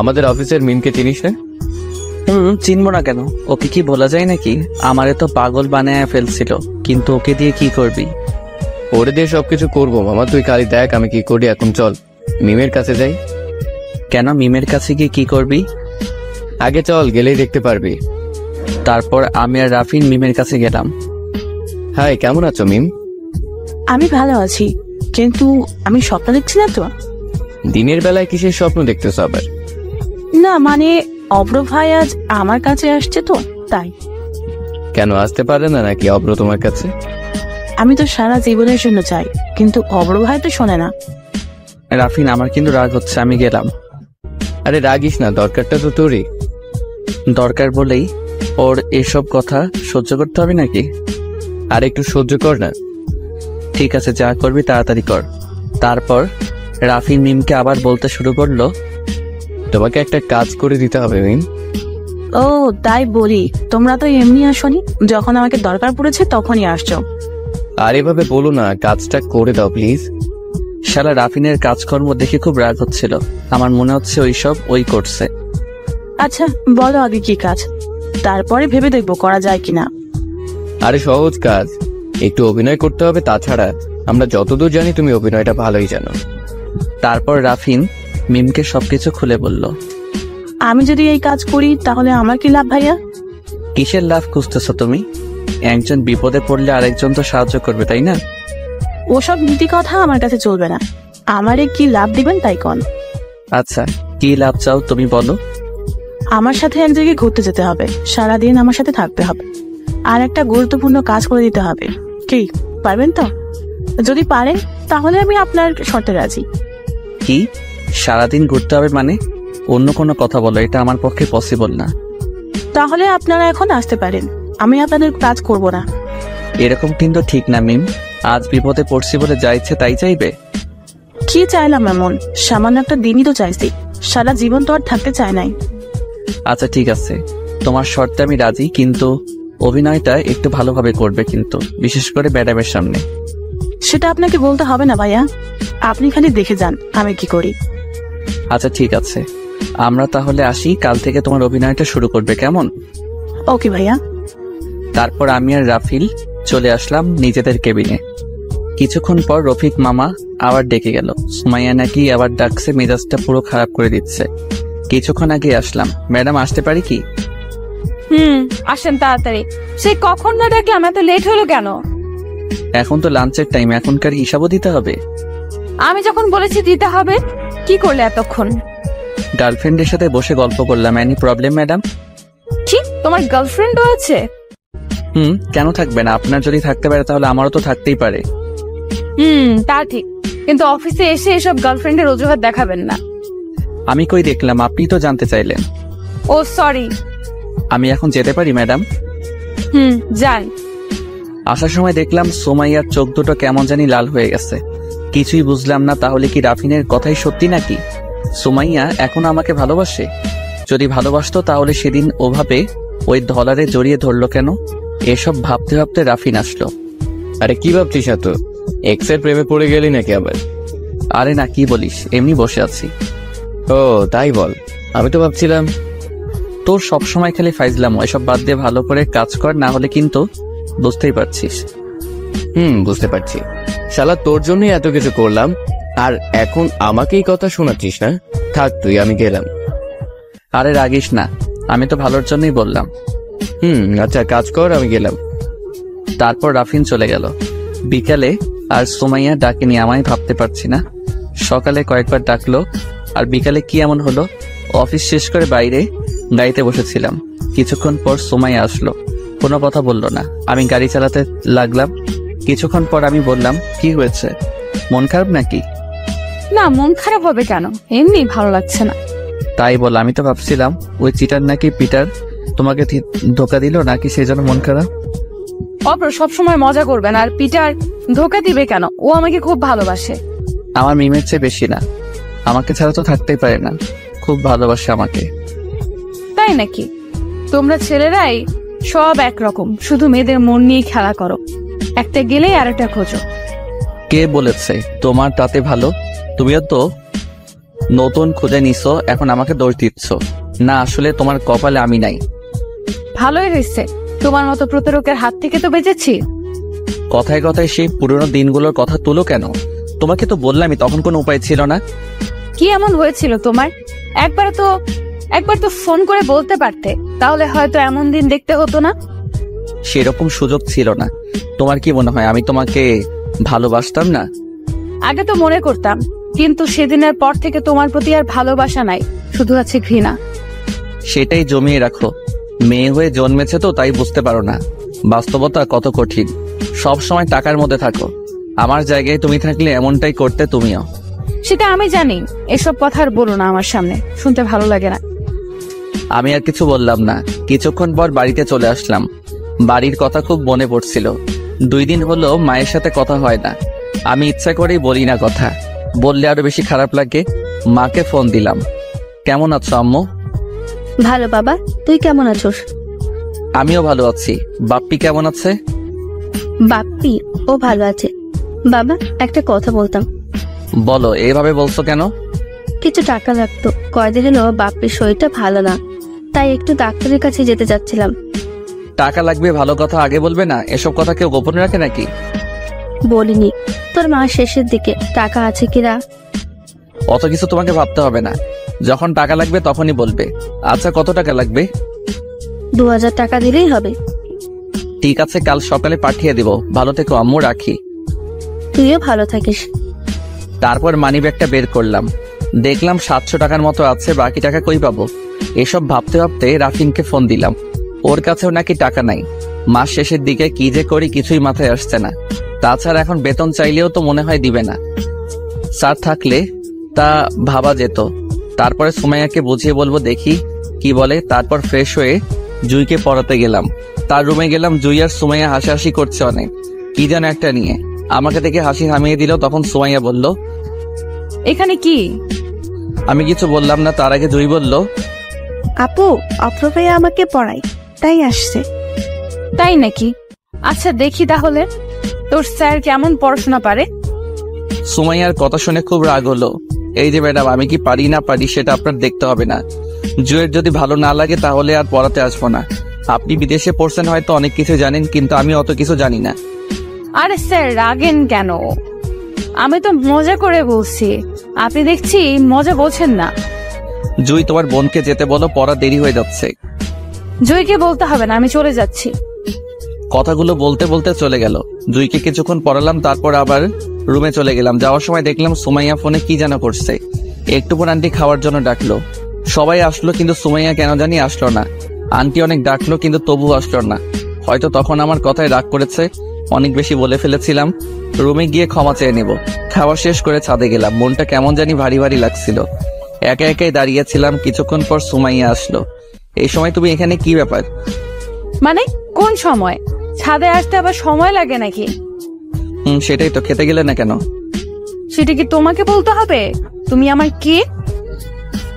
H: আমাদের অফিসের মিমকে চিনিস না?
D: চিনবো না কেন? ওকে কি বলা যায় নাকি? আমারে তো পাগল বানায় ফেলছিল, কিন্তু ওকে দিয়ে কি করবি?
H: ওরে দিয়ে সবকিছু করবো মামা, তুই খালি দেখ আমি কি করি। এখন চল মিমের কাছে যাই।
D: কেন, মিমের কাছে গিয়ে কি করবি?
H: আগে চল, গেলেই দেখতে পারবি।
D: তারপর আমি আর রাফিন মিমের কাছে গেলাম।
H: হাই, কেমন আছো মিম?
I: আমি ভালো আছি, কিন্তু আমি স্বপ্ন দেখছি না তো?
H: দিনের বেলায় কিসের স্বপ্ন দেখতেছ আবার?
I: না মানে অব্র ভাই আজ আমার কাছে আসছে তো তাই।
H: কেন আসতে পারে না নাকি অব্র তোমার কাছে?
I: আমি তো সারা জীবনের জন্য চাই, কিন্তু অব্র ভাই তো শোনে না।
D: রাফিন, আমার কিন্তু রাগ হচ্ছে, আমি গেলাম।
H: আরে রাগিস না, দরকারটা তো তোরই।
D: দরকার বলেই ওর এসব কথা সহ্য করতে হবে নাকি?
H: আর একটু সহ্য কর না।
D: ঠিক আছে, যা করবি তাড়াতাড়ি কর। তারপর রাফিন মিমকে আবার বলতে শুরু করলো,
H: তোমাকে একটা কাজ করে দিতে হবে মিম।
I: ও তাই বলি, তোমরা তো এমনি আসনি, যখন আমাকে দরকার পড়েছে তখনই আসছো।
H: আর এভাবে বলো না, কাজটা করে দাও প্লিজ।
D: শালা রাফিনের কাজকর্ম দেখে খুব রাগ হচ্ছিল। আমার মনে হচ্ছে ওইসব ওই করছে।
I: আচ্ছা বলো আগে কি কাজ, তারপরে ভেবে দেখবো করা যায় কিনা।
H: আরে সহজ কাজ, একটু অভিনয় করতে হবে। তাছাড়া আমরা যতদূর জানি তুমি অভিনয়টা ভালোই জানো।
D: তারপর রাফিন মিমকে সবকিছু খুলে বলল।
I: আমি যদি এই কাজ করি তাহলে আমার কি লাভ ভাইয়া?
D: কিসের লাভ খুঁজতেছ তুমি? একজন বিপদে পড়লে আরেকজন তো সাহায্য করবে, তাই না?
I: ওসব নীতি কথা আমার কাছে চলবে না, আমারে কি লাভ দিবেন তাই কন।
D: আচ্ছা, কি লাভ চাও তুমি বলো।
I: আমার সাথে এক জায়গায় ঘুরতে যেতে হবে, সারাদিন আমার সাথে থাকতে হবে, আর একটা গুরুত্বপূর্ণ কাজ করে দিতে হবে। কি পারবেন তো? যদি পারেন তাহলে আমি আপনার শর্তে রাজি।
D: কি সারাদিন ঘুরতে হবে মানে? অন্য কোনো কথা বলো, এটা আমার পক্ষে পসিবল না।
I: তাহলে আপনারা এখন আসতে পারেন, আমি আপনাদের কাজ করব না।
D: এরকম কিন্তু ঠিক না মিম। আজ বিপদে পড়ছি বলে যা ইচ্ছে তাই চাইবে?
I: কি চাইলাম এমন? সামান্য একটা দিনই তো চাইছি, সারা জীবন তো আর থাকতে চাই নাই।
D: আচ্ছা ঠিক আছে, তোমার শর্তে আমি রাজি, কিন্তু অভিনয়টা একটু ভালোভাবে করবে, কিন্তু বিশেষ করে ম্যাডামের সামনে।
I: সেটা আপনাকে বলতে হবে না ভাইয়া, আপনি খালি দেখে যান আমি কি করি।
D: আচ্ছা ঠিক আছে, আমরা তাহলে আসি। কাল থেকে তোমার অভিনয়টা শুরু করবে, কেমন?
I: ওকে ভাইয়া।
D: তারপর আমি আর রাফিল চলে আসলাম নিজেদের কেবিনে। কিছুক্ষণ পর রফিক মামা আবার ডেকে গেল। সুমাইয়া নাকি আবার ডাকছে, মেজাজটা পুরো খারাপ করে দিচ্ছে। কিছুক্ষণ আগে আসলাম। ম্যাডাম আসতে পারি কি?
G: আসেন তাড়াতাড়ি। সেই কখন না দেখলাম, এত লেট হলো কেন?
D: এখন তো লাঞ্চের টাইম, এখনকার হিসাবও দিতে হবে।
G: আমি যখন বলেছি দিতে হবে, কি করলে এতক্ষণ?
D: গার্লফ্রেন্ডের সাথে বসে গল্প করলাম। Any problem madam?
G: কি তোমার গার্লফ্রেন্ডও আছে?
D: কেন থাকবে না? আপনার যদি থাকতে পারে তাহলে আমারও তো থাকতেই পারে।
G: তা ঠিক, কিন্তু অফিসে এসে এসব গার্লফ্রেন্ডের অজুহাত দেখাবেন না।
D: আমি কই দেখলাম, আপনি তো জানতে চাইলেন।
G: ও সরি।
D: আমি এখন যেতে পারি ম্যাডাম?
G: যান।
D: আসার সময় দেখলাম সুমাইয়ার চোখ দুটো কেমন জানি লাল হয়ে গেছে। কিছুই বুঝলাম না, তাহলে কি রাফিনের কথাই সত্যি নাকি? সুমাইয়া এখন আমাকে ভালোবাসে? যদি ভালোবাসতো তাহলে সেদিন ওভাবে ওই ধলারে জড়িয়ে ধরলো কেন? এসব ভাবতে ভাবতে রাফিন আসলো।
H: আরে কি ভাবছিস এত? এক্স এর প্রেমে পড়ে গেলি নাকি আবার?
D: আরে না, কি বলিস, এমনি বসে আছি।
H: ও তাই বল, আমি তো ভাবছিলাম।
D: তোর সবসময় খালি ফাইজলাম, এসব বাদ দিয়ে ভালো করে কাজ কর, না হলে কিন্তু বুঝতেই পারছিস।
H: বুঝতে পারছি। শালা তোর জন্যই এত কিছু করলাম, আর এখন আমাকেই কথা শোনাচ্ছিস না? থাক তুই, আমি গেলাম।
D: আরে রাগিস না, আমি তো ভালোর জন্যই বললাম।
H: আচ্ছা কাজ কর, আমি গেলাম।
D: তারপর রাফিন চলে গেল। বিকালে আর সুমাইয়া ডাকেনি, আমায় ভাবতে পারছি না। সকালে কয়েকবার ডাকলো, আর বিকালে কি এমন হলো? অফিস শেষ করে বাইরে গাড়িতে বসেছিলাম, কিছুক্ষণ পর সুমাইয়া আসলো। কোনো কথা বললো না। আমি গাড়ি চালাতে লাগলাম। কিছুক্ষণ পর আমি বললাম, কি হয়েছে, মন খারাপ নাকি?
G: না, মন খারাপ হবে কেন, এমনি ভালো লাগছে না।
D: তাই বল, আমি তো ভাবছিলাম ওই চিটার নাকি পিটার তোমাকে ধোকা দিল নাকি, সেই জন্য মন খারাপ।
G: অপ্র সবসময় মজা করবেন, আর পিটার ধোকা দিবে কেন? ও আমাকে খুব ভালোবাসে।
D: আমার মিমের চেয়ে বেশি না, আমাকে ছাড়া তো থাকতেই পারে না, খুব ভালোবাসে আমাকে।
G: তাই নাকি? তোমরা ছেলেরাই সব একরকম, শুধু মেয়েদের মন নিয়ে খেলা করো, একটা গেলেই আর একটা খোঁজো।
D: কে বলেছে তোমার তাতে ভালো? তুমিও তো নতুন খুঁজে নিছো, এখন আমাকে দোষ দিচ্ছ। না, আসলে তোমার কপালে আমি নাই।
G: ভালোই হয়েছে, তোমার মতো প্রতারকের হাত থেকে তো বেঁচেছি।
D: কথায় কথায় সেই পুরনো দিনগুলোর কথা তুলো কেন? তোমাকে তো বললামই তখন কোনো উপায় ছিল না।
G: কি এমন হয়েছিল তোমার? একবার তো ফোন করে বলতে পারতে, তাহলে হয়তো এমন দিন দেখতে হতো না।
D: সেরকম সুযোগ ছিল না। তোমার কি মনে হয় আমি তোমাকে ভালোবাসতাম না?
G: আগে তো মনে করতাম, কিন্তু সেদিনের পর থেকে তোমার প্রতি আর ভালোবাসা নাই, শুধু আছে ঘৃণা।
D: সেটাই জমিয়ে রাখো। মেয়ে হয়ে জন্মেছে তো তাই বুঝতে পারো না বাস্তবতা কত কঠিন। সব সময় টাকার মধ্যে থাকো। আমার জায়গায় তুমি থাকলে এমনটাই করতে তুমিও।
G: সেটা আমি জানি, এসব কথা আর বলো না আমার সামনে, শুনতে ভালো লাগে না।
D: আমি আর কিছু বললাম না। কিছুক্ষণ পর বাড়িতে চলে আসলাম। বাড়ির কথা খুব মনে পড়ছিল। 2 দিন হলো মায়ের সাথে কথা হয় না। আমি ইচ্ছা করেই বলি না কথা, বললে আরো বেশি খারাপ লাগে। মাকে ফোন দিলাম। কেমন আছো আম্মু?
C: ভালো বাবা, তুই কেমন আছোস?
D: আমিও ভালো আছি। বাপ্পি কেমন আছে?
C: বাপ্পি ও ভালো আছে। বাবা, একটা কথা বলতাম।
D: বলো, এভাবে বলছো কেন?
C: কিছু টাকা লাগতো, কয়দিন হলো বাপ্পির শরীরটা ভালো না, তাই একটু ডাক্তারের কাছে যেতে চাচ্ছিলাম।
D: টাকা লাগবে, ভালো কথা আগে বলবে না? এসব কথা কেউ গোপনে রাখে নাকি?
C: বলিনি। তোর মা শেষের দিকে টাকা আছে কিনা।
D: অত কিছু তোমাকে ভাবতে হবে না, যখন টাকা লাগবে তখনই বলবে। আচ্ছা, কত টাকা লাগবে?
C: 2000 টাকা দিলেই হবে।
D: ঠিক আছে, কাল সকালে পাঠিয়ে দিব। ভালো থেকো আম্মু, রাখি।
C: তুইও ভালো থাকিস।
D: তারপর মানি ব্যাগটা বের করলাম, দেখলাম 700 টাকার মতো আছে। বাকি টাকা কই পাবো? এসব ভাবতে ভাবতে রাফিনকে ফোন দিলাম। ওর কাছেও নাকি টাকা নাই। মাস শেষের দিকে কি যে করি কিছুই মাথায় আসছে না। তাছাড়া এখন বেতন চাইলেও তো মনে হয় দিবে না। স্যার থাকলে তা ভাবা যেত। তারপরে সুমাইয়াকে বুঝিয়ে বলবো, দেখি কি বলে। তারপর ফ্রেশ হয়ে জুইকে পড়াতে গেলাম। তার রুমে গেলাম। জুই আর সুমাইয়া হাসাহাসি করছে অনেক, কি যেন একটা নিয়ে। আমাকে দেখে হাসি থামিয়ে দিল। তখন সুমাইয়া বলল,
G: এখানে কি?
D: আমি কিছু বললাম না। তার আগে জুই বলল,
F: আপু, অপ্র ভাইয়া আমাকে পড়ায়, তাই আসছে।
G: তাই নাকি? আচ্ছা দেখি তাহলে তোর স্যার কেমন পড়াশোনা পারে।
D: সুমাইয়ার কথা শুনে খুব রাগ হলো। এই যে ম্যাডাম, আমি কি পারি না পারি সেটা আপনার দেখতে হবে না। জুয়ের যদি ভালো না লাগে তাহলে আর পড়াতে আসবো না। আপনি বিদেশে পড়ছেন, হয়তো অনেক কিছু জানেন, কিন্তু আমি অত কিছু জানি না।
G: আরে স্যার রাগেন কেন? আমি তো মজা করে বলছি, আপনি দেখছি মজা বোঝেন না।
D: জুই, তোমার বোনকে যেতে বলো, পড়া দেরি হয়ে যাচ্ছে।
G: জয়কে বলতে হবে না, আমি চলে যাচ্ছি।
D: কথাগুলো বলতে বলতে চলে গেল। জুইকে কিছুক্ষণ পড়ালাম, তারপর আবার রুমে চলে গেলাম। যাওয়ার সময় দেখলাম সুমাইয়া ফোনে কি যেন করছে। একটু পর আন্টি খাওয়ার জন্য ডাকলো। সবাই আসলো, কিন্তু সুমাইয়া কেন জানি আসলো না। আন্টি অনেক ডাকলো, কিন্তু তবু আসলো না। হয়তো তখন আমার কথায় রাগ করেছে, অনেক বেশি বলে ফেলেছিলাম। রুমে গিয়ে ক্ষমা চেয়ে নেব। খাওয়া শেষ করে ছাদে গেলাম। মনটা কেমন জানি ভারী ভারী লাগছিল। একা একাই দাঁড়িয়েছিলাম। কিছুক্ষণ পর সুমাইয়া আসলো। এই সময় তুমি এখানে, কি ব্যাপার?
G: মানে কোন সময়? ছাদে আসতে আবার সময় লাগে নাকি?
D: সেটাই তো। খেতে গেলে না কেন?
G: সেটা কি তোমাকে বলতে হবে? তুমি আমার কে?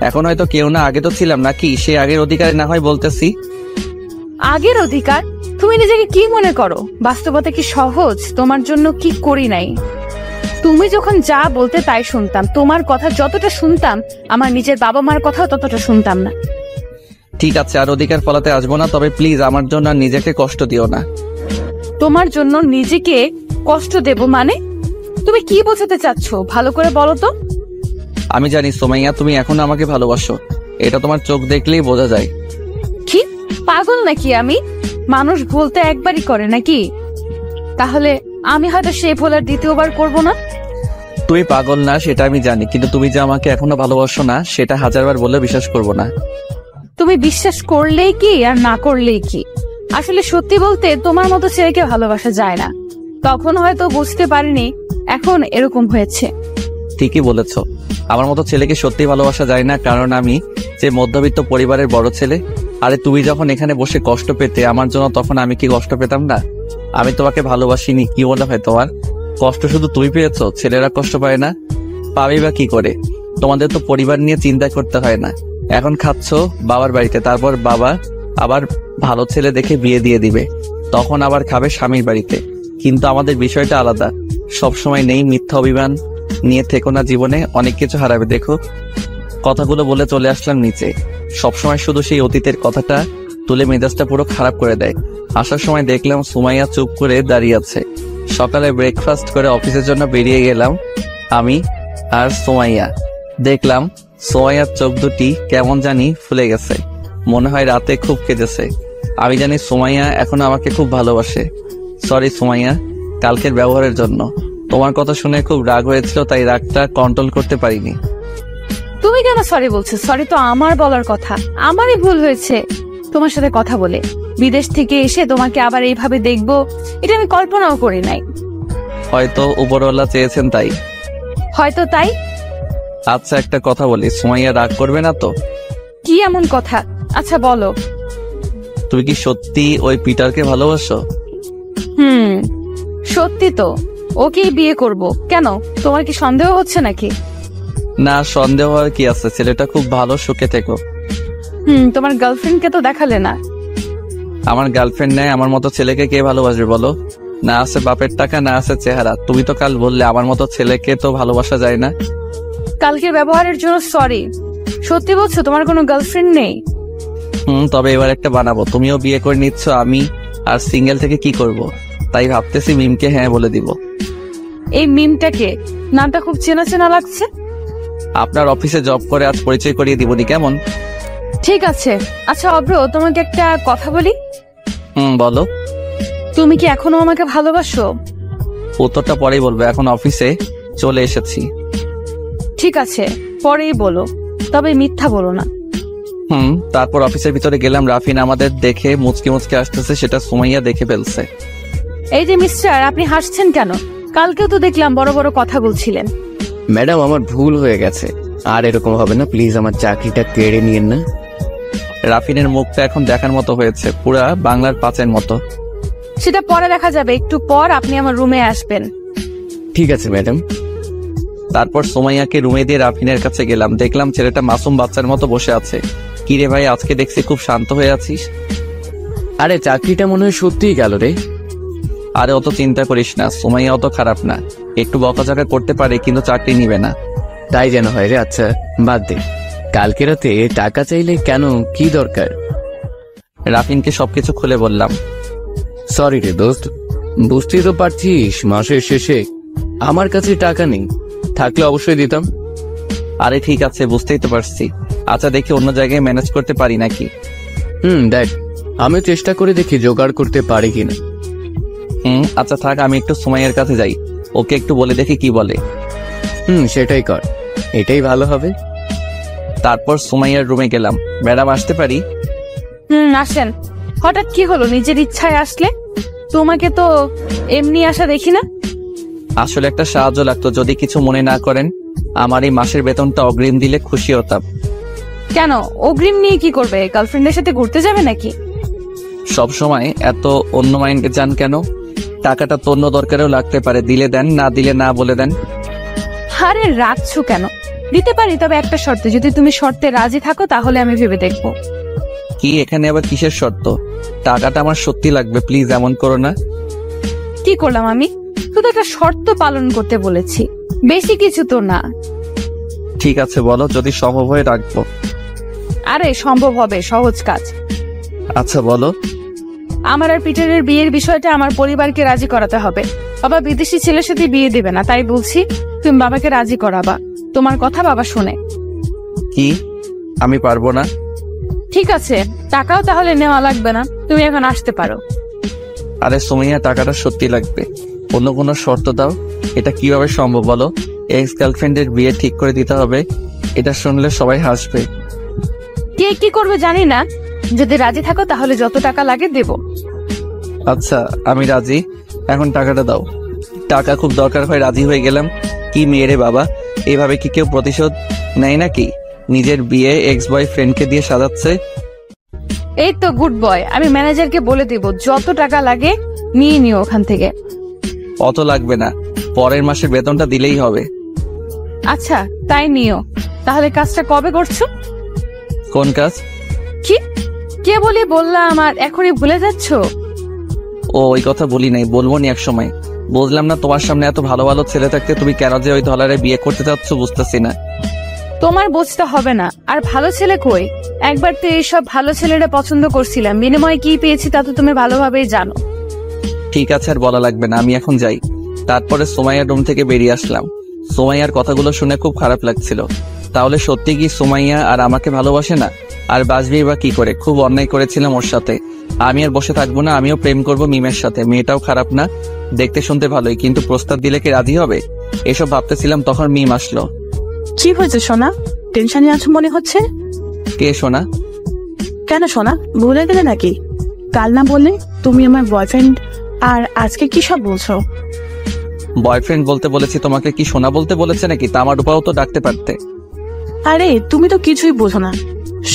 D: এখন হয়তো কেউ না, আগে তো ছিলাম নাকি? সে আগের অধিকারে না হয় বলতেছি।
G: আগের অধিকার? তুমি নিজেকে কি মনে করো? বাস্তবতা কি সহজ? তোমার জন্য কি করি নাই? তুমি যখন যা বলতে তাই শুনতাম। তোমার কথা যতটা শুনতাম, আমার নিজের বাবা মার কথাও ততটা শুনতাম না।
D: ঠিক আছে, আর অধিকার ফলাতে আসবো না। তবে প্লিজ আমার জন্য আর নিজেকে কষ্ট দিও না।
G: তোমার জন্য নিজেকে কষ্ট দেব মানে? তুমি কি বোঝাতে চাচ্ছ ভালো করে বলো তো।
D: আমি জানি সুমাইয়া তুমি এখনো আমাকে ভালোবাসো, এটা তোমার চোখ দেখলেই বোঝা যায়।
G: কি পাগল নাকি আমি? মানুষ ভুলতে একবারই করে নাকি? তাহলে আমি হয়তো সেই ভুল আর দ্বিতীয়বার করব না।
D: তুমি পাগল না সেটা আমি জানি, কিন্তু তুমি যে আমাকে এখনো ভালোবাসো না সেটা হাজারবার বললে বিশ্বাস করবো না।
G: তুমি বিশ্বাস করলেই কি আর না করলেই কি, আসলে সত্যি বলতে তোমার মতো ছেলেকে ভালোবাসা যায় না। তখন হয়তো বুঝতে পারিনি, এখন এরকম হয়েছে।
D: ঠিকই বলেছ, আমার মতো ছেলেকে সত্যি ভালোবাসা যায় না, কারণ আমি যে মধ্যবিত্ত পরিবারের বড় ছেলে। আরে তুমি যখন এখানে বসে কষ্ট পেতে আমার জন্য, তখন আমি কি কষ্ট পেতাম না? আমি তোমাকে ভালোবাসিনি কি মনে হয় তোমার? কষ্ট শুধু তুমি পেয়েছো, ছেলেরা কষ্ট পায় না? পাবে বা কি করে? তোমাদের তো পরিবার নিয়ে চিন্তা করতে হয় না। এখন খাচ্ছো বাবার বাড়িতে, তারপর বাবা আবার ভালো ছেলে দেখে বিয়ে দিয়ে দিবে, তখন আবার খাবে স্বামীর বাড়িতে। কিন্তু আমাদের বিষয়টা আলাদা। সবসময় নেই মিথ্যা অভিমান নিয়ে থেকো না, জীবনে অনেক কিছু হারাবে। দেখো কথাগুলো বলে চলে আসলাম নিচে। সবসময় শুধু সেই অতীতের কথাটা তুলে মেজাজটা পুরো খারাপ করে দেয়। আসার সময় দেখলাম সুমাইয়া চুপ করে দাঁড়িয়ে আছে। সকালে ব্রেকফাস্ট করে অফিসের জন্য বেরিয়ে গেলাম আমি আর সুমাইয়া। দেখলাম সুমাইয়ার চোখ দুটি কেমন জানি ফুলে গেছে, মনে হয় রাতে খুব কেঁদেছে। আমি জানি সুমাইয়া এখন আমাকে খুব ভালোবাসে। সরি সুমাইয়া, কালকের ব্যবহারের জন্য। তোমার কথা শুনে খুব রাগ হয়েছিল, তাই রাগটা কন্ট্রোল করতে পারিনি।
G: তুমি কেন সরি বলছো? সরি তো আমার বলার কথা, আমারই ভুল হয়েছে তোমার সাথে কথা বলে। বিদেশ থেকে এসে তোমাকে আবার এইভাবে দেখবো এটা আমি কল্পনাও করি নাই।
D: হয়তো উপরওয়ালা চেয়েছেন তাই।
G: হয়তো তাই।
D: আচ্ছা একটা কথা বলি, সুমাইয়া রাগ করবে না তো?
G: কি এমন কথা? আচ্ছা বলো।
D: তুমি কি সত্যি ওই পিটারকে ভালোবাসো?
G: সত্যি তো, ওকেই বিয়ে করব। কেন, তোমার কি সন্দেহ হচ্ছে নাকি?
D: না, সন্দেহ হওয়ার কি আছে, ছেলেটা খুব ভালো, সুখে থেকো।
G: তোমার গার্লফ্রেন্ডকে তো দেখালে না।
D: আমার গার্লফ্রেন্ড নেই, আমার মতো ছেলেকে কে ভালোবাসবে বলো? না আছে বাপের টাকা, না আছে চেহারা। তুমি তো কাল বললে আমার মতো ছেলেকে তো ভালোবাসা যায় না।
G: কালকের ব্যবহারের জন্য সরি। সত্যি বলছো তোমার কোনো গার্লফ্রেন্ড নেই?
D: তবে এবার একটা বানাবো। তুমিও বিয়ে করে নিচ্ছ, আমি আর সিঙ্গেল থেকে কি করব? তাই ভাবতেছি মিমকে হ্যাঁ বলে দিব।
G: এই মিমটাকে? নামটা খুব চেনা চেনা লাগছে।
D: আপনার অফিসে জব করে, আজ পরিচয় করিয়ে দিবনি কেমন?
G: ঠিক আছে। আচ্ছা অব্র, তোমাকে একটা কথা বলি।
D: বলো।
G: তুমি কি এখনো আমাকে ভালোবাসো?
D: উত্তরটা পরেই বলবো, এখন অফিসে চলে এসেছি।
G: ঠিক আছে, পরেই বলো, তবে মিথ্যা বলো না।
D: তারপর অফিসের ভিতরে গেলাম। রাফিন আমাদের দেখে মুচকে মুচকে আসতেছে, সেটা সুমাইয়া দেখে ফেলছে।
G: এই যে মিস্টার, আপনি হাসছেন কেন? কালকেও তো দেখলাম বড় বড় কথা বলছিলেন।
H: ম্যাডাম আমার ভুল হয়ে গেছে, আর এরকম হবে না, প্লিজ আমার চাকরিটা কেড়ে নিয়েন না।
D: রাফিনের মুখটা এখন দেখার মতো হয়েছে, পুরা বাংলার পাঁচের মতো।
G: সেটা পরে দেখা যাবে, একটু পর আপনি আমার রুমে আসবেন।
H: ঠিক আছে ম্যাডাম।
D: তারপর সুমাইয়াকে রুমে দিয়ে রাফিনের কাছে গেলাম। দেখলাম ছেলেটা মাসুম বাচ্চার মতো বসে আছে। কিরে ভাই, আজকে দেখছি খুব শান্ত হয়ে আছিস।
H: আরে চাকরিটা মনে হয় সত্যিই গেল রে।
D: আরে অত চিন্তা করিস না, সুমাইয়া অত খারাপ না, একটু বকাঝকা করতে পারে কিন্তু চাকরি নিবে না।
H: তাই যেন হয় রে। আচ্ছা বাদ দে, কালকে রাতে টাকা চাইলে কেন, কি দরকার?
D: রাফিনকে সবকিছু খুলে বললাম।
H: সরি রে দোস্ত, বুঝতেই তো পারছিস মাসের শেষে আমার কাছে টাকা নেই, থাকলে অবশ্যই দিতাম।
D: আরে ঠিক আছে, বুঝতেই তো পারছি। আচ্ছা দেখি অন্য জায়গায় ম্যানেজ করতে পারি নাকি।
H: দেখ, আমি চেষ্টা করে দেখি জোগাড় করতে পারি কিনা।
D: আচ্ছা থাক, আমি একটু সুমাইয়ার কাছে যাই, ওকে একটু বলে দেখি কি বলে।
H: সেটাই কর, এটাই ভালো হবে।
D: তারপর সুমাইয়ার রুমে গেলাম। ম্যাডাম আসতে পারি?
G: আসেন। হঠাৎ কি হলো, নিজের ইচ্ছায় আসলে? তোমাকে তো এমনি আসা দেখি না।
D: আসলে একটা সাহায্য লাগতো, যদি কিছু মনে না করেন। আমার এই মাসের বেতনটা অগ্রিম দিলে খুশি হতাম।
G: কেন, অগ্রিম নিয়ে কি করবে? গার্লফ্রেন্ডের সাথে ঘুরতে যাবে নাকি?
D: সব সময় এত অন্য মাইন্ডে যান কেন? টাকাটা তো অন্য দরকারেও লাগতে পারে, দিলে দেন, না দিলে না বলে দেন।
G: আরে রাখছো কেন? দিতে পারি, তবে একটা শর্তে। যদি তুমি শর্তে রাজি থাকো তাহলে আমি ভেবে দেখবো।
D: কি, এখানে আবার কিসের শর্ত? টাকাটা আমার সত্যি লাগবে, প্লিজ এমন করো না।
G: কি করলাম আমি? শুধু একটা শর্ত পালন করতে বলেছি, বেশি কিছু তো না।
D: ঠিক আছে বলো, যদি সম্ভব হয় রাখবো।
G: আরে সম্ভব হবে, সহজ কাজ।
D: আচ্ছা বলো।
G: আমার আর পিটারের বিয়ের বিষয়টা আমার পরিবারকে রাজি করাতে হবে। বাবা বিদেশি ছেলের সাথে বিয়ে দেবে না, তাই বলছি তুমি বাবাকে রাজি করাবা। তোমার কথা বাবা শোনে।
A: কি? আমি পারবো না।
G: ঠিক আছে, টাকাও তাহলে নেওয়া লাগবে না, তুমি এখন আসতে পারো।
A: আরে সুমাইয়া, টাকাটা সত্যি লাগবে, অন্য কোনো শর্ত দাও। এটা কিভাবে সম্ভব বলো? এক্স গার্লফ্রেন্ডের বিয়ে ঠিক করে দিতে হবে, এটা শুনলে সবাই হাসবে।
G: কে কি করবে জানি না, যদি রাজি থাকো তাহলে যত টাকা লাগে দেব।
A: আচ্ছা আমি রাজি, এখন টাকাটা দাও। টাকা খুব দরকার হয়, রাজি হয়ে গেলাম। কি মেয়েরে বাবা, এভাবে কি কেউ প্রতিশোধ নেয় নাকি? নিজের বিয়ে এক্স বয়ফ্রেন্ডকে দিয়ে সাজাচ্ছে।
G: এই তো গুড বয়, আমি ম্যানেজারকে বলে দেব যত টাকা লাগে নিয়ে নিও ওখান থেকে।
A: অত লাগবে না, পরের মাসের বেতনটা দিলেই হবে।
G: আচ্ছা তাই নিও। তাহলে কাজটা কবে করছো?
A: কোন কাজ?
G: কি কে বলি বললা আমার, এখনই ভুলে যাচ্ছ?
A: ও ওই কথা বলি নাই, বলবো নি এক সময়। বুঝলাম না তোমার সামনে এত ভালো ভালো ছেলে থাকতে তুমি কেন যে ওই ধলারে বিয়ে করতে চাচ্ছ, বুঝতেছি না।
G: তোমার বুঝতে হবে না। আর ভালো ছেলে কই? একবার তো এইসব ভালো ছেলেরা পছন্দ করছিলাম, বিনিময়ে কি পেয়েছি তা তো তুমি ভালোভাবেই জানো।
A: ঠিক আছে, আর বলা লাগবে না, আমি এখন যাই। তারপরে সুমাইয়ার রুম থেকে বেরিয়ে আসলাম। সুমাইয়ার কথাগুলো শুনে খুব খারাপ লাগছিল। তাহলে সত্যি কি সুমাইয়া আর আমাকে ভালোবাসে না? আর বাসবেই বা কি করে? খুব অন্যায় করেছিলাম ওর সাথে। আমি আর বসে থাকবো না, আমিও প্রেম করব মিমের সাথে। মেয়েটাও খারাপ না, দেখতে শুনতে ভালোই, কিন্তু প্রস্তাব দিলে কি রাজি হবে? এসব ভাবতেছিলাম, তখন মিম আসলো।
I: কি হয়েছে সোনা? টেনশনে আছো মনে হচ্ছে।
A: কে সোনা?
I: কেন সোনা, ভুলে গেলে নাকি? কাল না বললে তুমি আমার বয়ফ্রেন্ড, আর আজকে কি সব বলছো?
A: বয়ফ্রেন্ড বলতে বলেছি তোমাকে, কি সোনা বলতে বলেছে নাকি? তা আমার উপাও তো ডাকতে পারতে।
I: আরে তুমি তো কিছুই বোঝো না।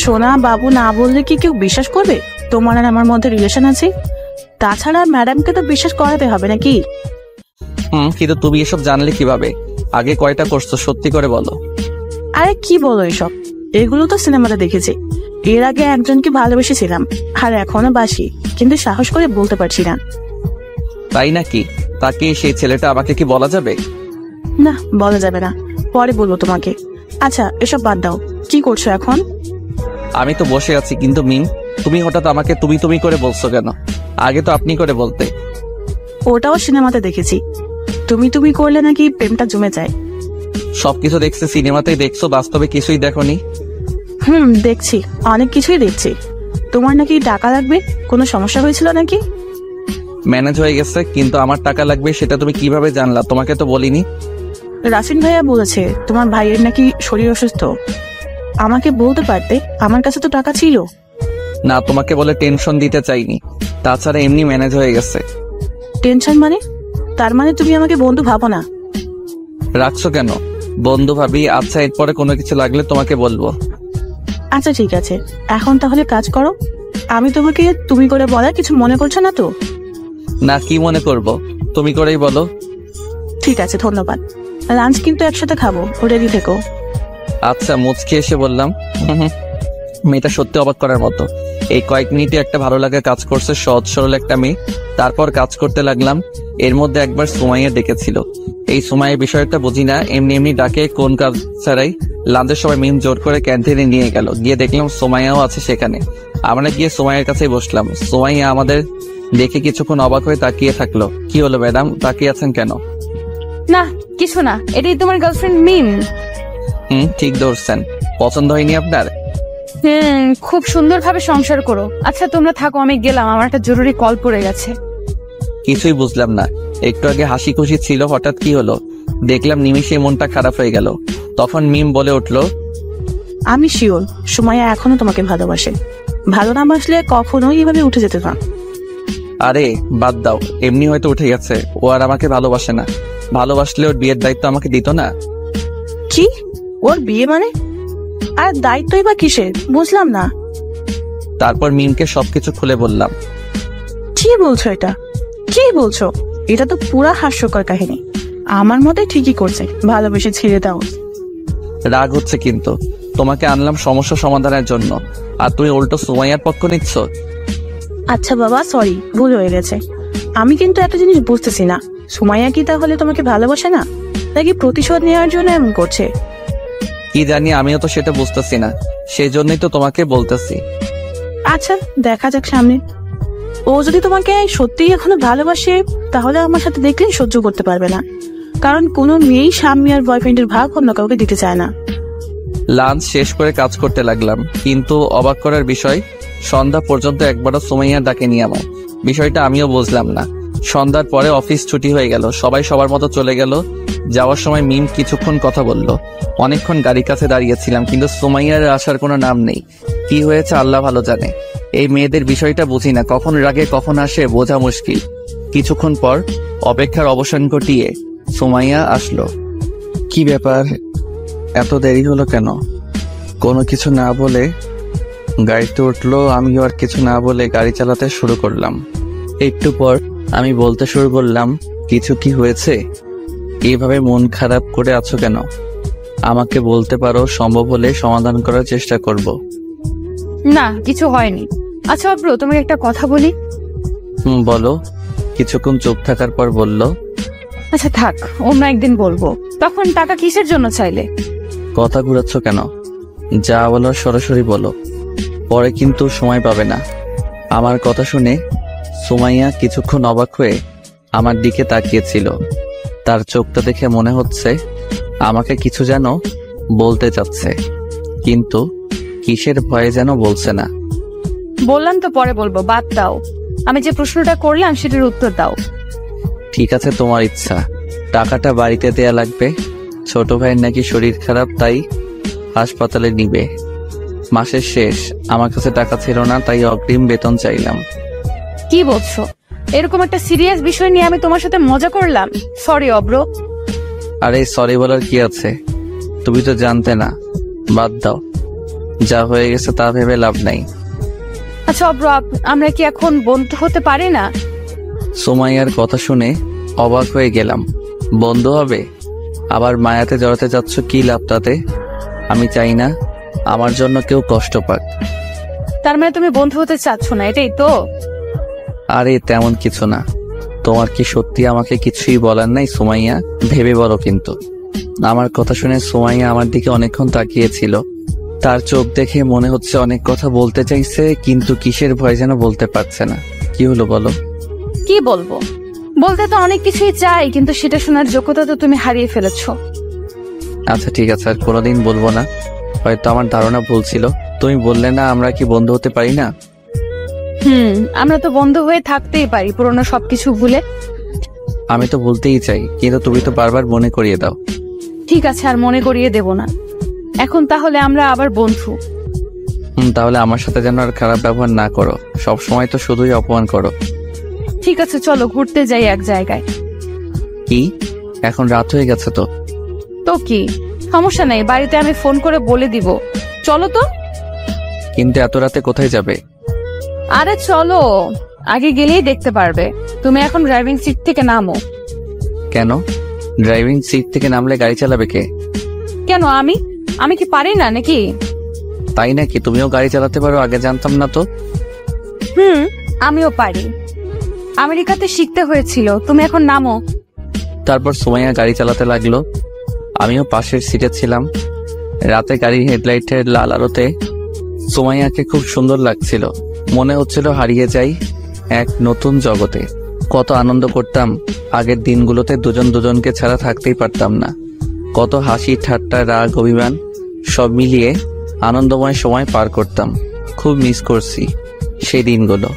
I: সোনা বাবু না বললে কি কেউ বিশ্বাস করবে তোমার আর আমার মধ্যে রিলেশন আছে? তাছাড়া ম্যাডামকে তো বিশ্বাস করাতে হবে নাকি?
A: কিন্তু তুমি এসব জানলে কিভাবে? আগে কয়টা করছো সত্যি করে বলো।
I: আরে কি বলো এসব? এগুলো তো সিনেমাতে দেখেছি। এর আগে একজনকে ভালোবেসেছিলাম, আর এখনো বাসি, কিন্তু সাহস করে বলতে পারছি না।
A: তাই নাকি? তাকে সেই ছেলেটা আমাকে কি বলা যাবে?
I: না, বলা যাবে না, পরে বলবো তোমাকে। আচ্ছা এসব বাদ দাও, কি করছো এখন?
A: আমি তো বসে আছি, কিন্তু মিম তুমি হঠাৎ আমাকে তুমি তুমি করে বলছো কেন? আগে তো আপনি করে বলতে।
I: ওটাও সিনেমাতে দেখেছি, তুমি তুমি করলে নাকি প্রেমটা জমে যায়।
A: সবকিছু দেখছি সিনেমাতেই, দেখছো, বাস্তবে কিছুই দেখোনি।
I: দেখছি, অনেক কিছুই দেখছি। তোমার নাকি টাকা লাগবে, কোনো সমস্যা হয়েছিল নাকি?
A: ম্যানেজ হয়ে গেছে, কিন্তু আমার টাকা লাগবে সেটা তুমি কিভাবে জানলা? তোমাকে তো বলিনি।
I: রাফিন ভাইয়া বলেছে তোমার ভাইয়ের নাকি শরীর অসুস্থ। আমাকে বলতে পারতে, আমার কাছে তো টাকা ছিল।
A: না, তোমাকে বলে টেনশন দিতে চাইনি, তাছাড়া এমনি ম্যানেজ হয়ে গেছে।
I: টেনশন মানে? তার মানে তুমি আমাকে বন্ধু ভাবো না?
A: রাখছো কেন? বন্ধু ভাবি। আচ্ছা এরপরে কোনো কিছু লাগলে তোমাকে বলবো।
I: আচ্ছা ঠিক আছে, এখন তাহলে কাজ করো। আমি তোমাকে তুমি করে বলার কিছু মনে করছো না তো?
A: না, কি মনে করব? তুমি করেই বলো।
I: ঠিক আছে, ধন্যবাদ। লাঞ্চ কিন্তু একসাথে খাবো, রেডি থেকো।
A: আচ্ছা, মুচকে এসে বললাম। মেয়েটা সত্যি অবাক করার মতো। এই কয়েক মিনিটে একটা ভালো লাগা কাজ করছে, সহজ সরল একটা মেয়ে। তারপর কাজ করতে লাগলাম। এর মধ্যে একবার সুমাইয়া ডেকেছিল। এই সুমাইয়ের বিষয়টা বুঝি না, এমনি এমনি ডাকে কোন কাজ ছাড়াই। লাঞ্চের সময় মিম জোর করে ক্যান্টিনে নিয়ে গেল, গিয়ে দেখলাম সুমাইয়াও আছে সেখানে। আমরা গিয়ে সুমাইয়ের কাছেই বসলাম। সুমাইয়া আমাদের দেখে কিছুক্ষণ অবাক হয়ে তাকিয়ে থাকলো। কি হলো ম্যাডাম, তাকিয়ে আছেন কেন?
G: না কিছু না, এটাই তোমার গার্লফ্রেন্ড মিম।
A: ঠিক ধরছেন। পছন্দ হয়নি আপনার?
G: খুব সুন্দরভাবে সংসার করো। আচ্ছা তোমরা থাকো, আমি গেলাম, আমার একটা জরুরি কল পড়ে গেছে।
A: কিছুই বুঝলাম না। একটু আগে হাসি খুশি ছিল, হঠাৎ কি হলো? দেখলাম নিমিষে মনটা খারাপ হয়ে গেল। তখন মিম বলে উঠলো,
I: আমি শিওর সুমাইয়া এখনো তোমাকে ভালোবাসে। ভালো না বাসলে কখনোই এভাবে উঠে যেতে না।
A: আরে বাদ দাও, এমনি হয়তো উঠে গেছে। ও আর আমাকে ভালোবাসে না। ভালোবাসলে ওর বিয়ের দায়িত্ব আমাকে দিত না।
I: কি? ওর বিয়ে মানে? আর দায়িত্বই বা কিসের, বুঝলাম না।
A: তারপর মিমকে সবকিছু খুলে বললাম।
I: কি বলছো এটা? কি বলছো? এটা তো পুরা হাস্যকর কাহিনী। আমার মতে ঠিকই করছে, ভালোবেসে ছেড়ে দাও।
A: রাগ হচ্ছে কিন্তু। তোমাকে আনলাম সমস্যা সমাধানের জন্য, আর তুমি উল্টো সুমাইয়ার পক্ষ নিচ্ছ।
I: আচ্ছা বাবা, সরি, ভুল হয়ে গেছে। আমি কিন্তু একটা জিনিস বুঝতেছি না, সুমাইয়া কি তাহলে তোমাকে ভালোবাসে না, নাকি প্রতিশোধ নেওয়ার জন্য এমন করছে?
A: কি জানি, আমিও তো সেটা বুঝতেছি না। সেই জন্যই তো তোমাকে বলতেছি।
I: আচ্ছা দেখা যাক সামনে। ও যদি তোমাকে সত্যিই এখনো ভালোবাসে তাহলে আমার সাথে দেখলেই সহ্য করতে পারবে না, কারণ কোনো মেয়েই স্বামী আর বয়ফ্রেন্ডের ভাগ অন্য কাউকে দিতে চায় না।
D: লাঞ্চ শেষ করে কাজ করতে লাগলাম, কিন্তু অবাক করার বিষয় সন্ধ্যা পর্যন্ত একবারও সুমাইয়া ডাকেনি আমার। বিষয়টা আমিও বুঝলাম না। সন্ধ্যার পরে অফিস ছুটি হয়ে গেল, সবাই সবার মতো চলে গেল। যাওয়ার সময় মিম কিছুক্ষণ কথা বলল। অনেকক্ষণ গাড়ির কাছে দাঁড়িয়েছিলাম, কিন্তু সুমাইয়ার আসার কোনো নাম নেই। কি হয়েছে আল্লাহ ভালো জানে। এই মেয়েদের বিষয়টা বুঝি না, কখন রাগে কখন আসে বোঝা মুশকিল। কিছুক্ষণ পর অপেক্ষার অবসান ঘটিয়ে সুমাইয়া আসলো।
A: কি ব্যাপার, এত দেরি হলো কেন? কোনো কিছু না বলে গাড়িতে উঠলো, আমিও আর কিছু না বলে গাড়ি চালাতে শুরু করলাম। একটু পর আমি বলতে শুরু করলাম, কিছু কি হয়েছে? এইভাবে মন খারাপ করে আছো কেন? আমাকে বলতে পারো, সম্ভব হলে সমাধান করার চেষ্টা করব।
G: না, কিছু হয়নি। আচ্ছা অব্র, তোমাকে একটা কথা বলি।
A: বলো। কিছুক্ষণ চুপ থাকার পর বলল,
G: আচ্ছা থাক, অন্য একদিন বলবো। তখন টাকা কিসের জন্য চাইলে?
A: কথা ঘুরাচ্ছ কেন? যা বলো সরাসরি বলো, পরে কিন্তু সময় পাবে না। আমার কথা শুনে সুমাইয়া কিছুক্ষণ অবাক হয়ে আমার দিকে তাকিয়েছিল। তার চোখটা দেখে মনে হচ্ছে আমাকে কিছু যেন বলতে চাচ্ছে, কিন্তু কিসের ভয়ে যেন বলছে না।
G: বললাম তো পরে বলবো, বাদ দাও। আমি যে প্রশ্নটা করলাম সেটার উত্তর দাও।
A: ঠিক আছে, তোমার ইচ্ছা। টাকাটা বাড়িতে দেয়া লাগবে। ছোট ভাইয়ের নাকি শরীর খারাপ, তাই হাসপাতালে নিবে। মাসের শেষ, আমার কাছে টাকা ছিল না, তাই অগ্রিম বেতন চাইলাম।
G: কি বলছো? এরকম একটা সিরিয়াস বিষয় নিয়ে আমি তোমার সাথে মজা করলাম? সরি অব্র।
A: আরে সরি বলার কি আছে? তুমি তো জানতে না, বাদ দাও। যা হয়ে গেছে তা ভেবে লাভ নাই।
G: আচ্ছা অব্র, আমরা কি এখন বন্ধু হতে পারি না?
A: সুমাইয়ার কথা শুনে অবাক হয়ে গেলাম। বন্ধু হবে? আবার মায়াতে জড়াতে যাচ্ছ, কি লাভ তাতে? আমি চাই না আমার জন্য কেউ কষ্ট পাক।
G: তার মানে তুমি বন্ধু হতে চাচ্ছ না, এটাই তো?
A: আরে তেমন কিছু না। তোমার কি সত্যি আমাকে কিছুই বলার নাই সুমাইয়া? ভেবে বলো কিন্তু। আমার কথা শুনে সুমাইয়া আমার দিকে অনেকক্ষণ তাকিয়েছিল। তার চোখ দেখে মনে হচ্ছে অনেক কথা বলতে চাইছে, কিন্তু কিসের ভয় যেন বলতে পারছে না। কি হলো বলো?
G: কি বলবো? বলতে তো অনেক কিছুই চাই, কিন্তু সেটা শোনার যোগ্যতা তো তুমি হারিয়ে ফেলেছো।
A: আচ্ছা ঠিক আছে, আর কোনোদিন বলবো না। হয়তো আমার ধারণা ভুল ছিল। তুমি বললে না আমরা কি বন্ধু হতে পারি না?
G: আমরা তো বন্ধু হয়ে থাকতেই পারি, পুরোনো সবকিছু ভুলে।
A: আমি তো বলতেই চাই, কিন্তু তুমি তো বারবার মনে করিয়ে দাও।
G: ঠিক আছে, আর মনে করিয়ে দেব না। এখন তাহলে আমরা আবার বন্ধু।
A: তাহলে আমার সাথে যেন আর খারাপ ব্যবহার না করো। সব সময় তো শুধুই অপমান করো।
G: ঠিক আছে, চলো ঘুরতে যাই এক জায়গায়।
A: কি? এখন রাত হয়ে গেছে তো।
G: তো কি সমস্যা নেই, বাড়িতে আমি ফোন করে বলে দিব। চলো তো।
A: কিন্তু এত রাতে কোথায় যাবে?
G: আরে চলো, আগে গেলেই দেখতে পারবে। তুমি এখন ড্রাইভিং সিট থেকে নামো।
A: কেন? ড্রাইভিং সিট থেকে নামলে গাড়ি চালাবে কে?
G: কেন, আমি কি পারি না নাকি?
A: তাই নাকি? তুমিও গাড়ি চালাতে পারো? আগে জানতাম না তো।
G: আমিও পারি। আমেরিকাতে শিখতে হয়েছিল। তুমি এখন নামো।
A: তারপর সুমাইয়া গাড়ি চালাতে লাগলো। আমিও পাশের সিটে ছিলাম। রাতে গাড়ির হেডলাইটের লাল আলোতে সুমাইয়াকে খুব সুন্দর লাগছিল। মনে হচ্ছিল হারিয়ে যাই এক নতুন জগতে। কত আনন্দ করতাম আগের দিনগুলোতে। দুজন দুজনকে ছাড়া থাকতেই পারতাম না। কত হাসি ঠাট্টা, রাগ, অভিমান সব মিলিয়ে আনন্দময় সময় পার করতাম। খুব মিস করছি সেই দিনগুলো।